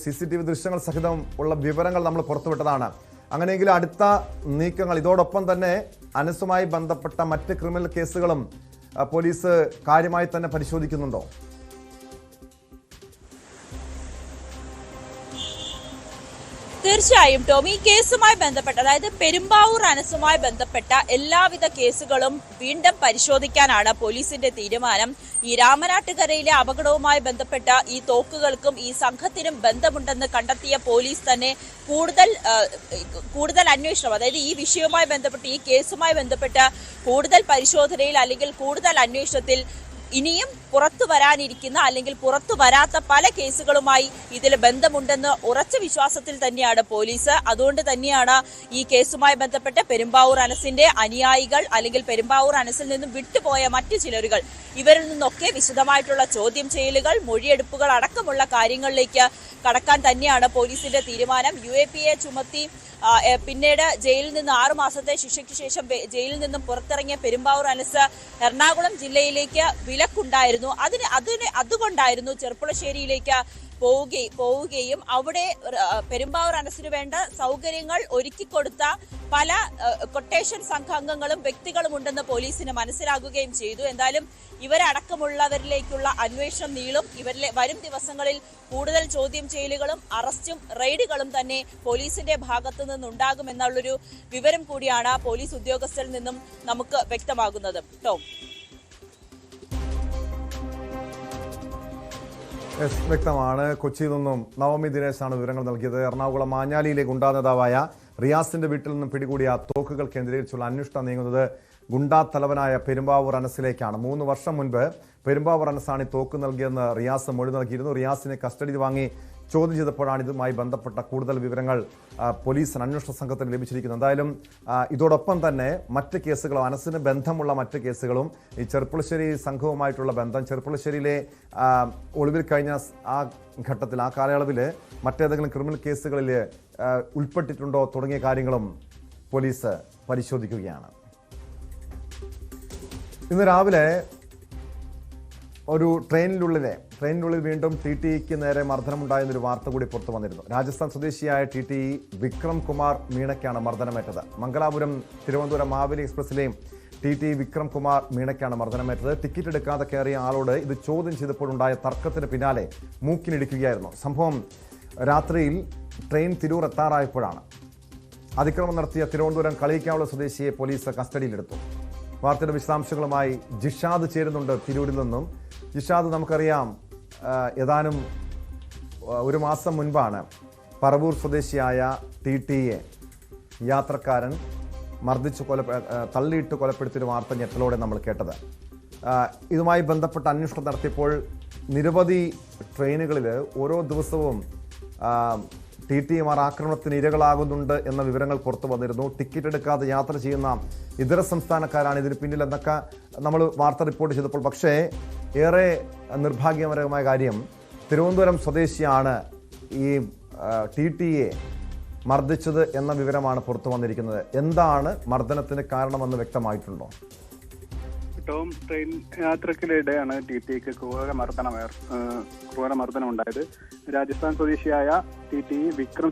CCTV ദൃശ്യങ്ങൾ സഹിതം ഉള്ള വിവരങ്ങൾ നമ്മൾ പുറത്തുവിട്ടതാണ്. അങ്ങനെയെങ്കിൽ അടുത്ത നീക്കങ്ങൾ ഇതോടൊപ്പം തന്നെ അനസുമായി ബന്ധപ്പെട്ട മറ്റ് ക്രിമിനൽ കേസുകളും പോലീസ് കാര്യമായി തന്നെ പരിശോധിക്കുന്നുണ്ടോ? തീർച്ചയായും ടോം, ഈ കേസുമായി ബന്ധപ്പെട്ട അതായത് പെരുമ്പാവൂർ അനസുമായി ബന്ധപ്പെട്ട എല്ലാവിധ കേസുകളും വീണ്ടും പരിശോധിക്കാനാണ് പോലീസിന്റെ തീരുമാനം. ഈ രാമനാട്ടുകരയിലെ അപകടവുമായി ബന്ധപ്പെട്ട ഈ തോക്കുകൾക്കും ഈ സംഘത്തിനും ബന്ധമുണ്ടെന്ന് കണ്ടെത്തിയ പോലീസ് തന്നെ കൂടുതൽ അന്വേഷണം, അതായത് ഈ വിഷയവുമായി ബന്ധപ്പെട്ട് ഈ കേസുമായി ബന്ധപ്പെട്ട കൂടുതൽ പരിശോധനയിൽ അല്ലെങ്കിൽ കൂടുതൽ അന്വേഷണത്തിൽ ഇനിയും പുറത്തു വരാനിരിക്കുന്ന അല്ലെങ്കിൽ പുറത്തു വരാത്ത പല കേസുകളുമായി ഇതിൽ ബന്ധമുണ്ടെന്ന് ഉറച്ച വിശ്വാസത്തിൽ തന്നെയാണ് പോലീസ്. അതുകൊണ്ട് തന്നെയാണ് ഈ കേസുമായി ബന്ധപ്പെട്ട് പെരുമ്പാവൂർ അനസിന്റെ അനുയായികൾ അല്ലെങ്കിൽ പെരുമ്പാവൂർ അനസിൽ നിന്നും വിട്ടുപോയ മറ്റു ചിലരുകൾ ഇവരിൽ നിന്നൊക്കെ വിശദമായിട്ടുള്ള ചോദ്യം ചെയ്യലുകൾ, മൊഴിയെടുപ്പുകൾ അടക്കമുള്ള കാര്യങ്ങളിലേക്ക് കടക്കാൻ തന്നെയാണ് പോലീസിന്റെ തീരുമാനം. UAPA ചുമത്തി പിന്നീട് ജയിലിൽ നിന്ന് 6 മാസത്തെ ശിക്ഷയ്ക്ക് ശേഷം ജയിലിൽ നിന്നും പുറത്തിറങ്ങിയ പെരുമ്പാവൂർ അനസ് എറണാകുളം ജില്ലയിലേക്ക് വിലക്കുണ്ടായിരുന്നു. അതുകൊണ്ടായിരുന്നു ചെറുപ്പുളശ്ശേരിയിലേക്ക് പോവുകയും അവിടെ പെരുമ്പാവൂർ അനസിന് വേണ്ട സൗകര്യങ്ങൾ ഒരുക്കിക്കൊടുത്ത പല കൊട്ടേഷൻ സംഘാംഗങ്ങളും വ്യക്തികളും ഉണ്ടെന്ന് പോലീസിന് മനസ്സിലാകുകയും ചെയ്തു. എന്തായാലും ഇവരടക്കമുള്ളവരിലേക്കുള്ള അന്വേഷണം നീളും. ഇവരിലെ വരും ദിവസങ്ങളിൽ കൂടുതൽ ചോദ്യം ചെയ്യലുകളും അറസ്റ്റും റെയ്ഡുകളും തന്നെ പോലീസിന്റെ ഭാഗത്തു നിന്നുണ്ടാകുമെന്നുള്ളൊരു വിവരം കൂടിയാണ് പോലീസ് ഉദ്യോഗസ്ഥരിൽ നിന്നും നമുക്ക് വ്യക്തമാകുന്നത്. ടോം, വ്യക്തമാണ്. കൊച്ചിയിൽ നിന്നും നവമി ദിനേശാണ് വിവരങ്ങൾ നൽകിയത്. എറണാകുളം മാഞ്ഞാലിയിലെ ഗുണ്ടാ നേതാവായ റിയാസിന്റെ വീട്ടിൽ നിന്നും പിടികൂടിയ തോക്കുകൾ കേന്ദ്രീകരിച്ചുള്ള അന്വേഷണം നീങ്ങുന്നത് ഗുണ്ടാ തലവനായ പെരുമ്പാവൂർ അനസിലേക്കാണ്. 3 വർഷം മുൻപ് പെരുമ്പാവൂർ അനസാണ് ഈ തോക്ക് നൽകിയെന്ന് റിയാസ് മൊഴി നൽകിയിരുന്നു. റിയാസിനെ കസ്റ്റഡിയിൽ വാങ്ങി ചോദ്യം ചെയ്തപ്പോഴാണ് ഇതുമായി ബന്ധപ്പെട്ട കൂടുതൽ വിവരങ്ങൾ പോലീസിന് അന്വേഷണ സംഘത്തിന് ലഭിച്ചിരിക്കുന്നത്. എന്തായാലും ഇതോടൊപ്പം തന്നെ മറ്റ് കേസുകളും അനസിന് ബന്ധമുള്ള മറ്റ് കേസുകളും ഈ ചെറുപ്പുളശ്ശേരി സംഘവുമായിട്ടുള്ള ബന്ധം, ചെറുപ്പുളശ്ശേരിയിലെ ഒളിവിൽ കഴിഞ്ഞ ആ ഘട്ടത്തിൽ ആ കാലയളവിൽ മറ്റേതെങ്കിലും ക്രിമിനൽ കേസുകളിൽ ഉൾപ്പെട്ടിട്ടുണ്ടോ തുടങ്ങിയ കാര്യങ്ങളും പോലീസ് പരിശോധിക്കുകയാണ്. ഇന്ന് രാവിലെ ഒരു ട്രെയിനിനുള്ളിൽ വീണ്ടും TTEക്ക് നേരെ മർദ്ദനമുണ്ടായെന്നൊരു വാർത്ത കൂടി പുറത്തു വന്നിരുന്നു. രാജസ്ഥാൻ സ്വദേശിയായ TTE വിക്രം കുമാർ മീണയ്ക്കാണ് മർദ്ദനമേറ്റത്. മംഗലാപുരം തിരുവനന്തപുരം മാവേലി എക്സ്പ്രസിലെയും TTE വിക്രം കുമാർ മീണയ്ക്കാണ് മർദ്ദനമേറ്റത്. ടിക്കറ്റ് എടുക്കാതെ കയറിയ ആളോട് ഇത് ചോദ്യം ചെയ്തപ്പോഴുണ്ടായ തർക്കത്തിന് പിന്നാലെ മൂക്കിനിടിക്കുകയായിരുന്നു. സംഭവം രാത്രിയിൽ ട്രെയിൻ തിരൂർ എത്താറായപ്പോഴാണ്. അതിക്രമം നടത്തിയ തിരുവനന്തപുരം കളിയിക്കാവുള്ള സ്വദേശിയെ പോലീസ് കസ്റ്റഡിയിലെടുത്തു. വാർത്തയുടെ വിശദാംശങ്ങളുമായി ജിഷാദ് ചേരുന്നുണ്ട് തിരൂരിൽ നിന്നും. ജിഷാദ്, നമുക്കറിയാം ഏതാനും 1 മാസം മുൻപാണ് പറവൂർ സ്വദേശിയായ TTE യാത്രക്കാരൻ തള്ളിയിട്ട് കൊലപ്പെടുത്തിയൊരു വാർത്ത ഞെട്ടലോടെ നമ്മൾ കേട്ടത്. ഇതുമായി ബന്ധപ്പെട്ട അന്വേഷണം നടത്തിയപ്പോൾ നിരവധി ട്രെയിനുകളിൽ ഓരോ ദിവസവും TTമാർ ആക്രമണത്തിന് ഇരകളാകുന്നുണ്ട് എന്ന വിവരങ്ങൾ പുറത്തു വന്നിരുന്നു. ടിക്കറ്റ് എടുക്കാതെ യാത്ര ചെയ്യുന്ന ഇതര സംസ്ഥാനക്കാരാണ് ഇതിന് പിന്നിൽ എന്നൊക്കെ നമ്മൾ വാർത്ത റിപ്പോർട്ട് ചെയ്തപ്പോൾ, പക്ഷേ ഏറെ നിർഭാഗ്യകരമായ കാര്യം തിരുവനന്തപുരം സ്വദേശിയാണ് ഈ TTയെ മർദ്ദിച്ചത് എന്ന വിവരമാണ് പുറത്തു വന്നിരിക്കുന്നത്. എന്താണ് മർദ്ദനത്തിന് കാരണമെന്ന് വ്യക്തമായിട്ടുണ്ടോ? ട്രെയിൻ യാത്രക്കിടെയാണ് TTക്ക് ക്രൂരമർദ്ദനം ഉണ്ടായത്. രാജസ്ഥാൻ സ്വദേശിയായ TT വിക്രം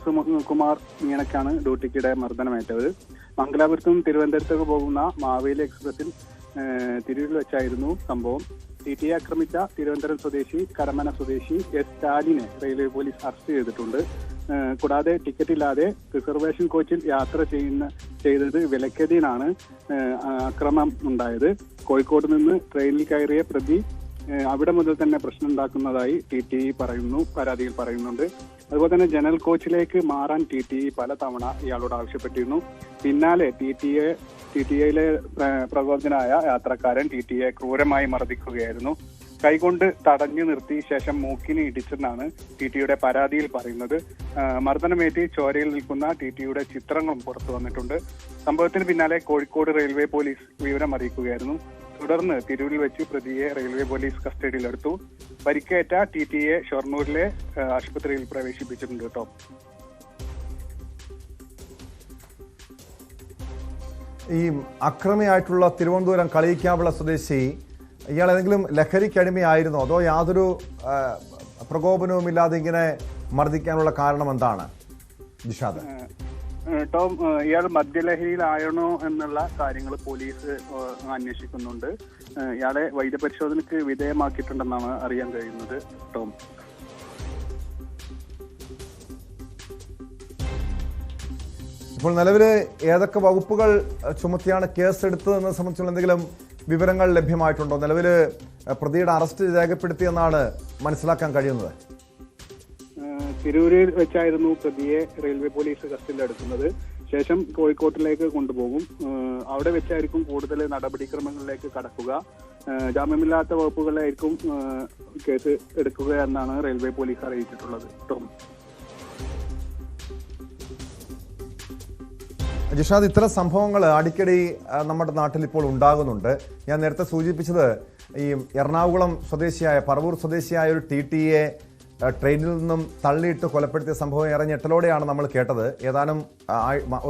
കുമാർ മീണയ്ക്കാണ് ഡ്യൂട്ടിക്കിടെ മർദ്ദനമേറ്റത്. മംഗലാപുരത്തും തിരുവനന്തപുരത്തേക്ക് പോകുന്ന മാവേലി എക്സ്പ്രസിൽ തിരൂരിൽ വെച്ചായിരുന്നു സംഭവം. TTയെ ആക്രമിച്ച തിരുവനന്തപുരം സ്വദേശി കരമന സ്വദേശി S. സ്റ്റാലിനെ റെയിൽവേ പോലീസ് അറസ്റ്റ് ചെയ്തിട്ടുണ്ട്. കൂടാതെ ടിക്കറ്റ് ഇല്ലാതെ റിസർവേഷൻ കോച്ചിൽ യാത്ര ചെയ്തത് വിലക്കെതിനാണ് അക്രമം ഉണ്ടായത്. കോഴിക്കോട് നിന്ന് ട്രെയിനിൽ കയറിയ പ്രതി അവിടെ മുതൽ തന്നെ പ്രശ്നം ഉണ്ടാക്കുന്നതായി TT പരാതിയിൽ പറയുന്നുണ്ട്. അതുപോലെ തന്നെ ജനറൽ കോച്ചിലേക്ക് മാറാൻ TT പല തവണ ഇയാളോട് ആവശ്യപ്പെട്ടിരുന്നു. പിന്നാലെ TTയിലെ പ്രകോപനായ യാത്രക്കാരൻ TTയെ ക്രൂരമായി മർദ്ദിക്കുകയായിരുന്നു. കൈകൊണ്ട് തടഞ്ഞു നിർത്തി ശേഷം മൂക്കിന് ഇടിച്ചെന്നാണ് TTയുടെ പരാതിയിൽ പറയുന്നത്. മർദ്ദനമേറ്റ് ചോരയിൽ നിൽക്കുന്ന TTയുടെ ചിത്രങ്ങളും പുറത്തു വന്നിട്ടുണ്ട്. സംഭവത്തിന് പിന്നാലെ കോഴിക്കോട് റെയിൽവേ പോലീസ് വിവരം അറിയിക്കുകയായിരുന്നു. തുടർന്ന് തിരൂരിൽ വെച്ച് പ്രതിയെ റെയിൽവേ പോലീസ് കസ്റ്റഡിയിലെടുത്തു. പരിക്കേറ്റ TTയെ ഷൊർണൂരിലെ ആശുപത്രിയിൽ പ്രവേശിപ്പിച്ചിട്ടുണ്ട് കേട്ടോ. ഈ അക്രമിയായിട്ടുള്ള തിരുവനന്തപുരം കളിയിക്കാവിള സ്വദേശി ഇയാൾ ഏതെങ്കിലും ലഹരിക്കടിമയായിരുന്നോ, അതോ യാതൊരു പ്രകോപനവും ഇല്ലാതെ ഇങ്ങനെ മർദ്ദിക്കാനുള്ള കാരണം എന്താണ് ജിഷാദ്? ടോം, ഇയാൾ മദ്യലഹരിയിലായണോ എന്നുള്ള കാര്യങ്ങൾ പോലീസ് അന്വേഷിക്കുന്നുണ്ട്. ഇയാളെ വൈദ്യപരിശോധനയ്ക്ക് വിധേയമാക്കിയിട്ടുണ്ടെന്നാണ് അറിയാൻ കഴിയുന്നത്. ടോം, ഇപ്പോൾ നിലവിൽ ഏതൊക്കെ വകുപ്പുകൾ ചുമത്തിയാണ് കേസ് എടുത്തതെന്ന് സംബന്ധിച്ചുള്ള എന്തെങ്കിലും വിവരങ്ങൾ ലഭ്യമായിട്ടുണ്ടോ? നിലവിൽ പ്രതിയുടെ അറസ്റ്റ് രേഖപ്പെടുത്തിയെന്നാണ് മനസ്സിലാക്കാൻ കഴിയുന്നത്. തിരൂരിൽ വെച്ചായിരുന്നു പ്രതിയെ റെയിൽവേ പോലീസ് കസ്റ്റഡിയിലെടുക്കുന്നത്. ശേഷം കോഴിക്കോട്ടിലേക്ക് കൊണ്ടുപോകും. അവിടെ വെച്ചായിരിക്കും കൂടുതൽ നടപടിക്രമങ്ങളിലേക്ക് കടക്കുക. ജാമ്യമില്ലാത്ത വകുപ്പുകളിലായിരിക്കും കേസ് എടുക്കുക എന്നാണ് റെയിൽവേ പോലീസ് അറിയിച്ചിട്ടുള്ളത്. ജിഷാദ്, ഇത്തരം സംഭവങ്ങൾ അടിക്കടി നമ്മുടെ നാട്ടിൽ ഇപ്പോൾ ഉണ്ടാകുന്നുണ്ട്. ഞാൻ നേരത്തെ സൂചിപ്പിച്ചത് ഈ എറണാകുളം സ്വദേശിയായ പറവൂർ സ്വദേശിയായ ഒരു TTയെ ട്രെയിനിൽ നിന്നും തള്ളിയിട്ട് കൊലപ്പെടുത്തിയ സംഭവം ഏറെ ഞെട്ടലോടെയാണ് നമ്മൾ കേട്ടത്. ഏതാനും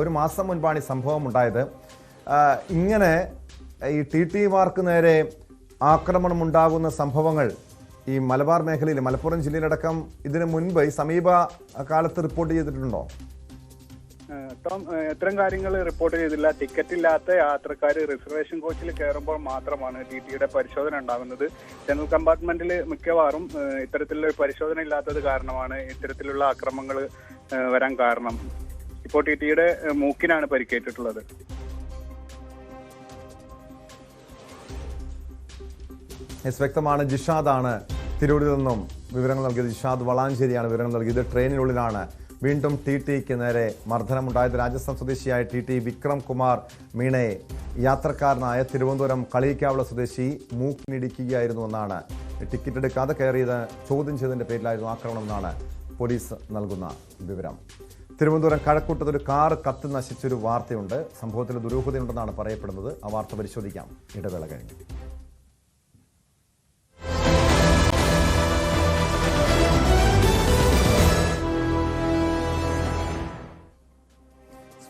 ഒരു മാസം മുൻപാണ് ഈ സംഭവം ഉണ്ടായത്. ഇങ്ങനെ ഈ TTമാർക്ക് നേരെ ആക്രമണം ഉണ്ടാകുന്ന സംഭവങ്ങൾ ഈ മലബാർ മേഖലയിൽ, മലപ്പുറം ജില്ലയിലടക്കം ഇതിനു മുൻപ് ഈ സമീപ കാലത്ത് റിപ്പോർട്ട് ചെയ്തിട്ടുണ്ടോ? ടോം, ഇത്തരം കാര്യങ്ങൾ റിപ്പോർട്ട് ചെയ്തില്ല. ടിക്കറ്റ് ഇല്ലാത്ത യാത്രക്കാർ റിസർവേഷൻ കോച്ചിൽ കയറുമ്പോൾ മാത്രമാണ് TTയുടെ പരിശോധന ഉണ്ടാകുന്നത്. ജനറൽ കമ്പാർട്ട്മെന്റിൽ മിക്കവാറും ഇത്തരത്തിലുള്ള പരിശോധന ഇല്ലാത്തത് കാരണമാണ് ഇത്തരത്തിലുള്ള ആക്രമണങ്ങൾ വരാൻ കാരണം. ഇപ്പോൾ TTയുടെ മൂക്കിനാണ് പരിക്കേറ്റിട്ടുള്ളത്. വ്യക്തമാണ്. ജിഷാദാണ് തിരൂരിൽ നിന്നും വിവരങ്ങൾ നൽകിയത്. ജിഷാദ് വളാഞ്ചേരിയാണ് വിവരങ്ങൾ നൽകിയത്. ട്രെയിനിനുള്ളിലാണ് വീണ്ടും TTക്ക് നേരെ മർദ്ദനമുണ്ടായത്. രാജസ്ഥാൻ സ്വദേശിയായ TT വിക്രം കുമാർ മീണയെ യാത്രക്കാരനായ തിരുവനന്തപുരം കളിയിക്കാവിള സ്വദേശി മൂക്കിനിടിക്കുകയായിരുന്നുവെന്നാണ്. ടിക്കറ്റ് എടുക്കാതെ കയറിയത് ചോദ്യം ചെയ്തതിന്റെ പേരിലായിരുന്നു ആക്രമണം എന്നാണ് പോലീസ് നൽകുന്ന വിവരം. തിരുവനന്തപുരം കഴക്കൂട്ടത്ത് ഒരു കാർ കത്തി നശിച്ചൊരു വാർത്തയുണ്ട്. സംഭവത്തിൽ ദുരൂഹതയുണ്ടെന്നാണ് പറയപ്പെടുന്നത്. ആ വാർത്ത പരിശോധിക്കാം ഇടവേള കഴിഞ്ഞ്.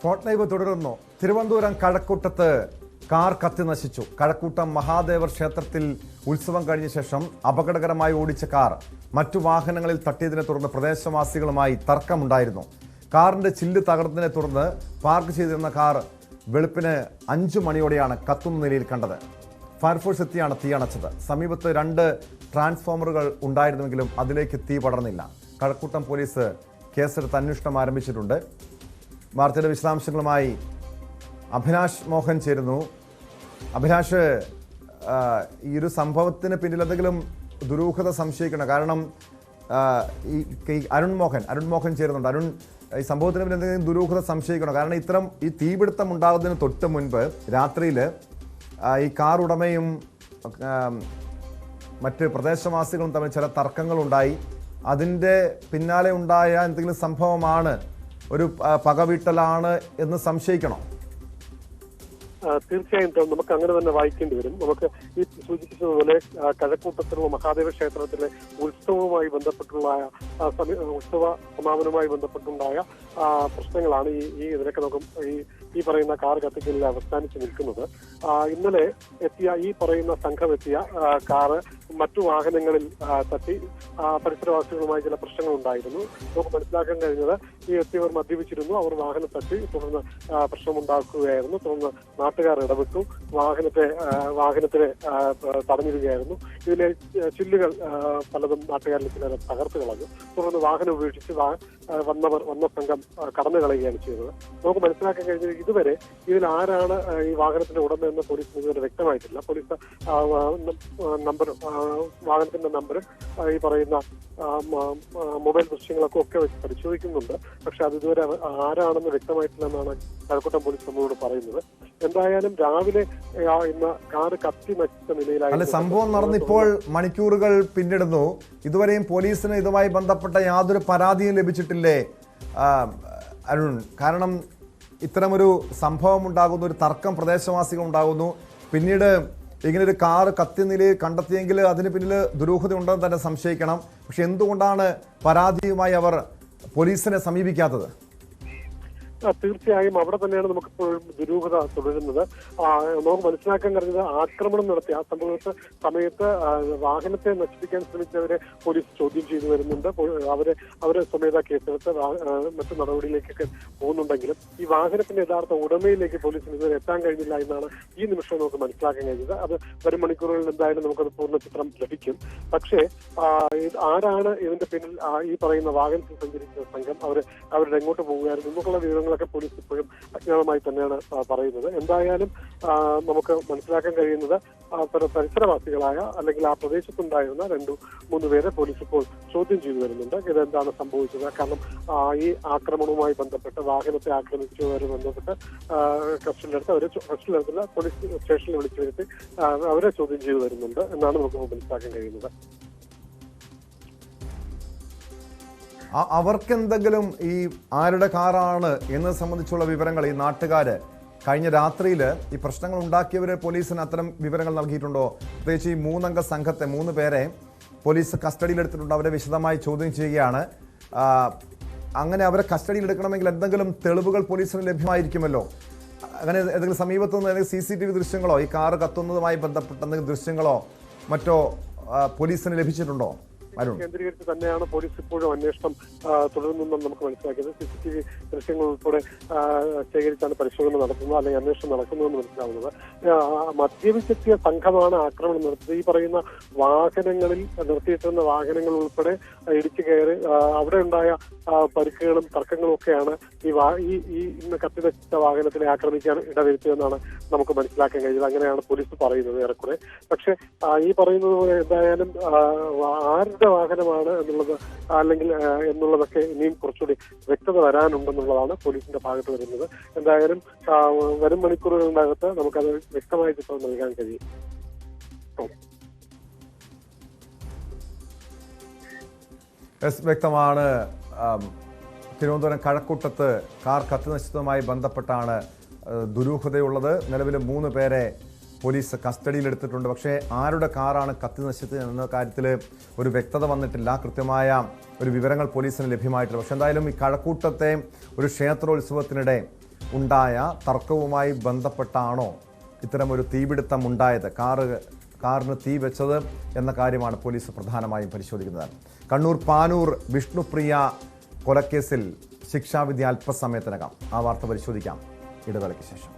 സ്പോട്ട് ലൈവ് തുടരുന്നു. തിരുവനന്തപുരം കഴക്കൂട്ടത്ത് കാർ കത്തി നശിച്ചു. കഴക്കൂട്ടം മഹാദേവർ ക്ഷേത്രത്തിൽ ഉത്സവം കഴിഞ്ഞ ശേഷം അപകടകരമായി ഓടിച്ച കാർ മറ്റു വാഹനങ്ങളിൽ തട്ടിയതിനെ തുടർന്ന് പ്രദേശവാസികളുമായി തർക്കമുണ്ടായിരുന്നു. കാറിന്റെ ചില്ല് തകർന്നതിനെ തുടർന്ന് പാർക്ക് ചെയ്തിരുന്ന കാർ വെളുപ്പിന് 5 മണിയോടെയാണ് കത്തുന്ന നിലയിൽ കണ്ടത്. ഫയർഫോഴ്സ് എത്തിയാണ് തീയണച്ചത്. സമീപത്ത് 2 ട്രാൻസ്ഫോമറുകൾ ഉണ്ടായിരുന്നുവെങ്കിലും അതിലേക്ക് തീ പടർന്നില്ല. കഴക്കൂട്ടം പോലീസ് കേസെടുത്ത് അന്വേഷണം ആരംഭിച്ചിട്ടുണ്ട്. വാർത്തയുടെ വിശദാംശങ്ങളുമായി അഭിലാഷ് മോഹൻ ചേരുന്നു. അഭിലാഷ്, ഈ ഒരു സംഭവത്തിന് പിന്നിൽ എന്തെങ്കിലും ദുരൂഹത സംശയിക്കണം? കാരണം ഈ അരുൺ മോഹൻ ചേരുന്നുണ്ട്. അരുൺ, ഈ സംഭവത്തിന് പിന്നിൽ എന്തെങ്കിലും ദുരൂഹത സംശയിക്കണം? കാരണം ഇത്തരം ഈ തീപിടുത്തം ഉണ്ടാകുന്നതിന് തൊട്ട് മുൻപ് രാത്രിയിൽ ഈ കാർ ഉടമയും മറ്റ് പ്രദേശവാസികളും തമ്മിൽ ചില തർക്കങ്ങളുണ്ടായി. അതിൻ്റെ പിന്നാലെ ഉണ്ടായ എന്തെങ്കിലും സംഭവമാണ്, ഒരു പകവീട്ടലാണ് എന്ന് സംശയിക്കണം? തീർച്ചയായും നമുക്ക് അങ്ങനെ തന്നെ വായിക്കേണ്ടി വരും. നമുക്ക് ഈ സൂചിപ്പിച്ചതുപോലെ കഴക്കൂട്ടത്തിലുള്ള മഹാദേവ ക്ഷേത്രത്തിലെ ഉത്സവവുമായി ബന്ധപ്പെട്ടുള്ള ഉത്സവ സമാപനവുമായി ബന്ധപ്പെട്ടുണ്ടായ പ്രശ്നങ്ങളാണ് ഇതിനൊക്കെ നമുക്ക് ഈ പറയുന്ന കാർ കത്തിക്കലിൽ അവസാനിച്ച് നിൽക്കുന്നത്. ഇന്നലെ എത്തിയ ഈ പറയുന്ന സംഘം എത്തിയ കാറ് മറ്റു വാഹനങ്ങളിൽ തട്ടി പരിസരവാസികളുമായി ചില പ്രശ്നങ്ങൾ ഉണ്ടായിരുന്നു. നമുക്ക് മനസ്സിലാക്കാൻ കഴിഞ്ഞത് ഈ എത്തിയവർ മദ്യപിച്ചിരുന്നു, അവർ വാഹനം തട്ടി തുടർന്ന് പ്രശ്നമുണ്ടാക്കുകയായിരുന്നു. തുടർന്ന് നാട്ടുകാർ ഇടപെട്ടു, വാഹനത്തിനെ തടഞ്ഞിടുകയായിരുന്നു. ഇതിലെ ചില്ലുകൾ പലതും നാട്ടുകാരിൽ ചിലർ തകർത്ത് കളഞ്ഞു. തുടർന്ന് വാഹനം ഉപേക്ഷിച്ച് വന്ന സംഘം കടന്നു കളയുകയാണ് ചെയ്തത്. നമുക്ക് മനസ്സിലാക്കാൻ കഴിഞ്ഞത് ഇതുവരെ ഇതിൽ ആരാണ് ഈ വാഹനത്തിന്റെ ഉടമ എന്ന് പോലീസിന് ഇതുവരെ വ്യക്തമായിട്ടില്ല. പോലീസ് വാഹനത്തിന്റെ നമ്പറും ഈ പറയുന്ന മൊബൈൽ ദൃശ്യങ്ങളൊക്കെ വെച്ച് പരിശോധിക്കുന്നുണ്ട്. പക്ഷെ അത് ഇതുവരെ ആരാണെന്ന് വ്യക്തമായിട്ടില്ലെന്നാണ് കഴക്കൂട്ടം പോലീസ് നമ്മളോട് പറയുന്നത്. എന്തായാലും രാവിലെ ഇന്ന് കാറ് കത്തി നശിച്ച നിലയിലായി. സംഭവം നടന്നിപ്പോൾ മണിക്കൂറുകൾ പിന്നിടുന്നു. ഇതുവരെയും പോലീസിന് ഇതുമായി ബന്ധപ്പെട്ട യാതൊരു പരാതിയും ലഭിച്ചിട്ടില്ലേ അരുൺ? കാരണം ഇത്തരമൊരു സംഭവം ഉണ്ടാകുന്നു, ഒരു തർക്കം പ്രദേശവാസികൾ ഉണ്ടാകുന്നു, പിന്നീട് ഇങ്ങനൊരു കാറ് കത്തിയ നിലയിൽ കണ്ടെത്തിയെങ്കിൽ അതിന് പിന്നിൽ ദുരൂഹത ഉണ്ടെന്ന് തന്നെ സംശയിക്കണം. പക്ഷെ എന്തുകൊണ്ടാണ് പരാതിയുമായി അവർ പോലീസിനെ സമീപിക്കാത്തത്? തീർച്ചയായും അവിടെ തന്നെയാണ് നമുക്കിപ്പോഴും ദുരൂഹത തുടരുന്നത്. നമുക്ക് മനസ്സിലാക്കാൻ കഴിഞ്ഞത് ആക്രമണം നടത്തി ആ സമയത്ത് വാഹനത്തെ നശിപ്പിക്കാൻ ശ്രമിച്ചവരെ പോലീസ് ചോദ്യം ചെയ്തു വരുന്നുണ്ട്. അവരെ സ്വമേധ കേസെടുത്ത് മറ്റു നടപടിയിലേക്കൊക്കെ പോകുന്നുണ്ടെങ്കിലും ഈ വാഹനത്തിന്റെ യഥാർത്ഥ ഉടമയിലേക്ക് പോലീസിന് ഇതുവരെ എത്താൻ കഴിഞ്ഞില്ല എന്നാണ് ഈ നിമിഷം നമുക്ക് മനസ്സിലാക്കാൻ കഴിഞ്ഞത്. അത് വരും മണിക്കൂറുകളിൽ എന്തായാലും നമുക്കത് പൂർണ്ണ ചിത്രം ലഭിക്കും. പക്ഷേ ആരാണ് ഇതിന്റെ പിന്നിൽ ഈ പറയുന്ന വാഹനത്തിൽ സഞ്ചരിക്കുന്ന സംഘം, അവരുടെ എങ്ങോട്ട് പോകുകയായിരുന്നു എന്നുള്ള വിവരങ്ങളൊക്കെ പോലീസ് ഇപ്പോഴും അജ്ഞാതമായി തന്നെയാണ് പറയുന്നത്. എന്തായാലും നമുക്ക് മനസ്സിലാക്കാൻ കഴിയുന്നത് പരിസരവാസികളായ അല്ലെങ്കിൽ ആ പ്രദേശത്തുണ്ടായിരുന്ന 2-3 പേരെ പോലീസ് ഇപ്പോൾ ചോദ്യം ചെയ്തു വരുന്നുണ്ട്. ഇതെന്താണ് സംഭവിച്ചത്? കാരണം ഈ ആക്രമണവുമായി ബന്ധപ്പെട്ട് വാഹനത്തെ ആക്രമിച്ചതുമായി ബന്ധപ്പെട്ട് കസ്റ്റഡിയിലെടുത്തില്ല, പോലീസ് സ്റ്റേഷനിൽ വിളിച്ചു വരുത്തി അവരെ ചോദ്യം ചെയ്തു വരുന്നുണ്ട് എന്നാണ് നമുക്ക് മനസ്സിലാക്കാൻ കഴിയുന്നത്. അവർക്കെന്തെങ്കിലും ഈ ആരുടെ കാറാണ് എന്നത് സംബന്ധിച്ചുള്ള വിവരങ്ങൾ ഈ നാട്ടുകാർ കഴിഞ്ഞ രാത്രിയിൽ ഈ പ്രശ്നങ്ങൾ ഉണ്ടാക്കിയവരെ പോലീസിന് അത്തരം വിവരങ്ങൾ നൽകിയിട്ടുണ്ടോ? പ്രത്യേകിച്ച് ഈ 3-അംഗ സംഘത്തെ 3 പേരെ പോലീസ് കസ്റ്റഡിയിലെടുത്തിട്ടുണ്ട്. അവരെ വിശദമായി ചോദ്യം ചെയ്യുകയാണ്. അങ്ങനെ അവരെ കസ്റ്റഡിയിലെടുക്കണമെങ്കിൽ എന്തെങ്കിലും തെളിവുകൾ പോലീസിന് ലഭ്യമായിരിക്കുമല്ലോ. അങ്ങനെ ഏതെങ്കിലും സമീപത്തു നിന്ന് ഏതെങ്കിലും CCTV ദൃശ്യങ്ങളോ ഈ കാറ് കത്തുന്നതുമായി ബന്ധപ്പെട്ട എന്തെങ്കിലും ദൃശ്യങ്ങളോ മറ്റോ പോലീസിന് ലഭിച്ചിട്ടുണ്ടോ? കേന്ദ്രീകരിച്ച് തന്നെയാണ് പോലീസ് ഇപ്പോഴും അന്വേഷണം തുടരുന്നതെന്ന് നമുക്ക് മനസ്സിലാക്കിയത്. CCTV ദൃശ്യങ്ങൾ ഉൾപ്പെടെ ശേഖരിച്ചാണ് പരിശോധന നടത്തുന്നത്, അല്ലെങ്കിൽ അന്വേഷണം നടക്കുന്നതെന്ന് മനസ്സിലാവുന്നത്. മദ്യപിച്ചെത്തിയ സംഘമാണ് ആക്രമണം നടത്തിയത്. ഈ പറയുന്ന വാഹനങ്ങളിൽ നിർത്തിയിട്ടിരുന്ന വാഹനങ്ങൾ ഉൾപ്പെടെ ഇടിച്ചു കയറി അവിടെ ഉണ്ടായ പരിക്കുകളും തർക്കങ്ങളും ഒക്കെയാണ് ഈ ഇന്ന് കത്തി നശിച്ച വാഹനത്തിനെ ആക്രമിക്കാൻ ഇടവരുത്തിയെന്നാണ് നമുക്ക് മനസ്സിലാക്കാൻ കഴിയുന്നത്. അങ്ങനെയാണ് പോലീസ് പറയുന്നത് ഏറെക്കുറെ. പക്ഷെ ഈ പറയുന്നത് പോലെ എന്തായാലും ആരുടെ വാഹനമാണ് എന്നുള്ളതൊക്കെ ഇനിയും കുറച്ചുകൂടി വ്യക്തത വരാനുണ്ടെന്നുള്ളതാണ് പോലീസിന്റെ ഭാഗത്ത് വരുന്നത്. എന്തായാലും വരും മണിക്കൂറുകളിനകത്ത് നമുക്കത് വ്യക്തമായ ചിത്രം നൽകാൻ കഴിയും. വ്യക്തമാണ്. തിരുവനന്തപുരം കഴക്കൂട്ടത്ത് കാർ കത്തിനശിച്ചതുമായി ബന്ധപ്പെട്ടാണ് ദുരൂഹതയുള്ളത്. നിലവിൽ 3 പേരെ പോലീസ് കസ്റ്റഡിയിലെടുത്തിട്ടുണ്ട്. പക്ഷേ ആരുടെ കാറാണ് കത്തി നശിച്ചത് എന്ന കാര്യത്തിൽ ഒരു വ്യക്തത വന്നിട്ടില്ല. കൃത്യമായ ഒരു വിവരങ്ങൾ പോലീസിന് ലഭ്യമായിട്ടില്ല. പക്ഷെ എന്തായാലും ഈ കഴക്കൂട്ടത്തെ ഒരു ക്ഷേത്രോത്സവത്തിനിടെ ഉണ്ടായ തർക്കവുമായി ബന്ധപ്പെട്ടാണോ ഇത്തരമൊരു തീപിടുത്തം ഉണ്ടായത്, കാറിന് തീ വെച്ചത് എന്ന കാര്യമാണ് പോലീസ് പ്രധാനമായും പരിശോധിക്കുന്നത്. കണ്ണൂർ പാനൂർ വിഷ്ണുപ്രിയ കൊലക്കേസിൽ ശിക്ഷാവിധി അല്പസമയത്തിനകം. ആ വാർത്ത പരിശോധിക്കാം ഇടവേളയ്ക്ക് ശേഷം.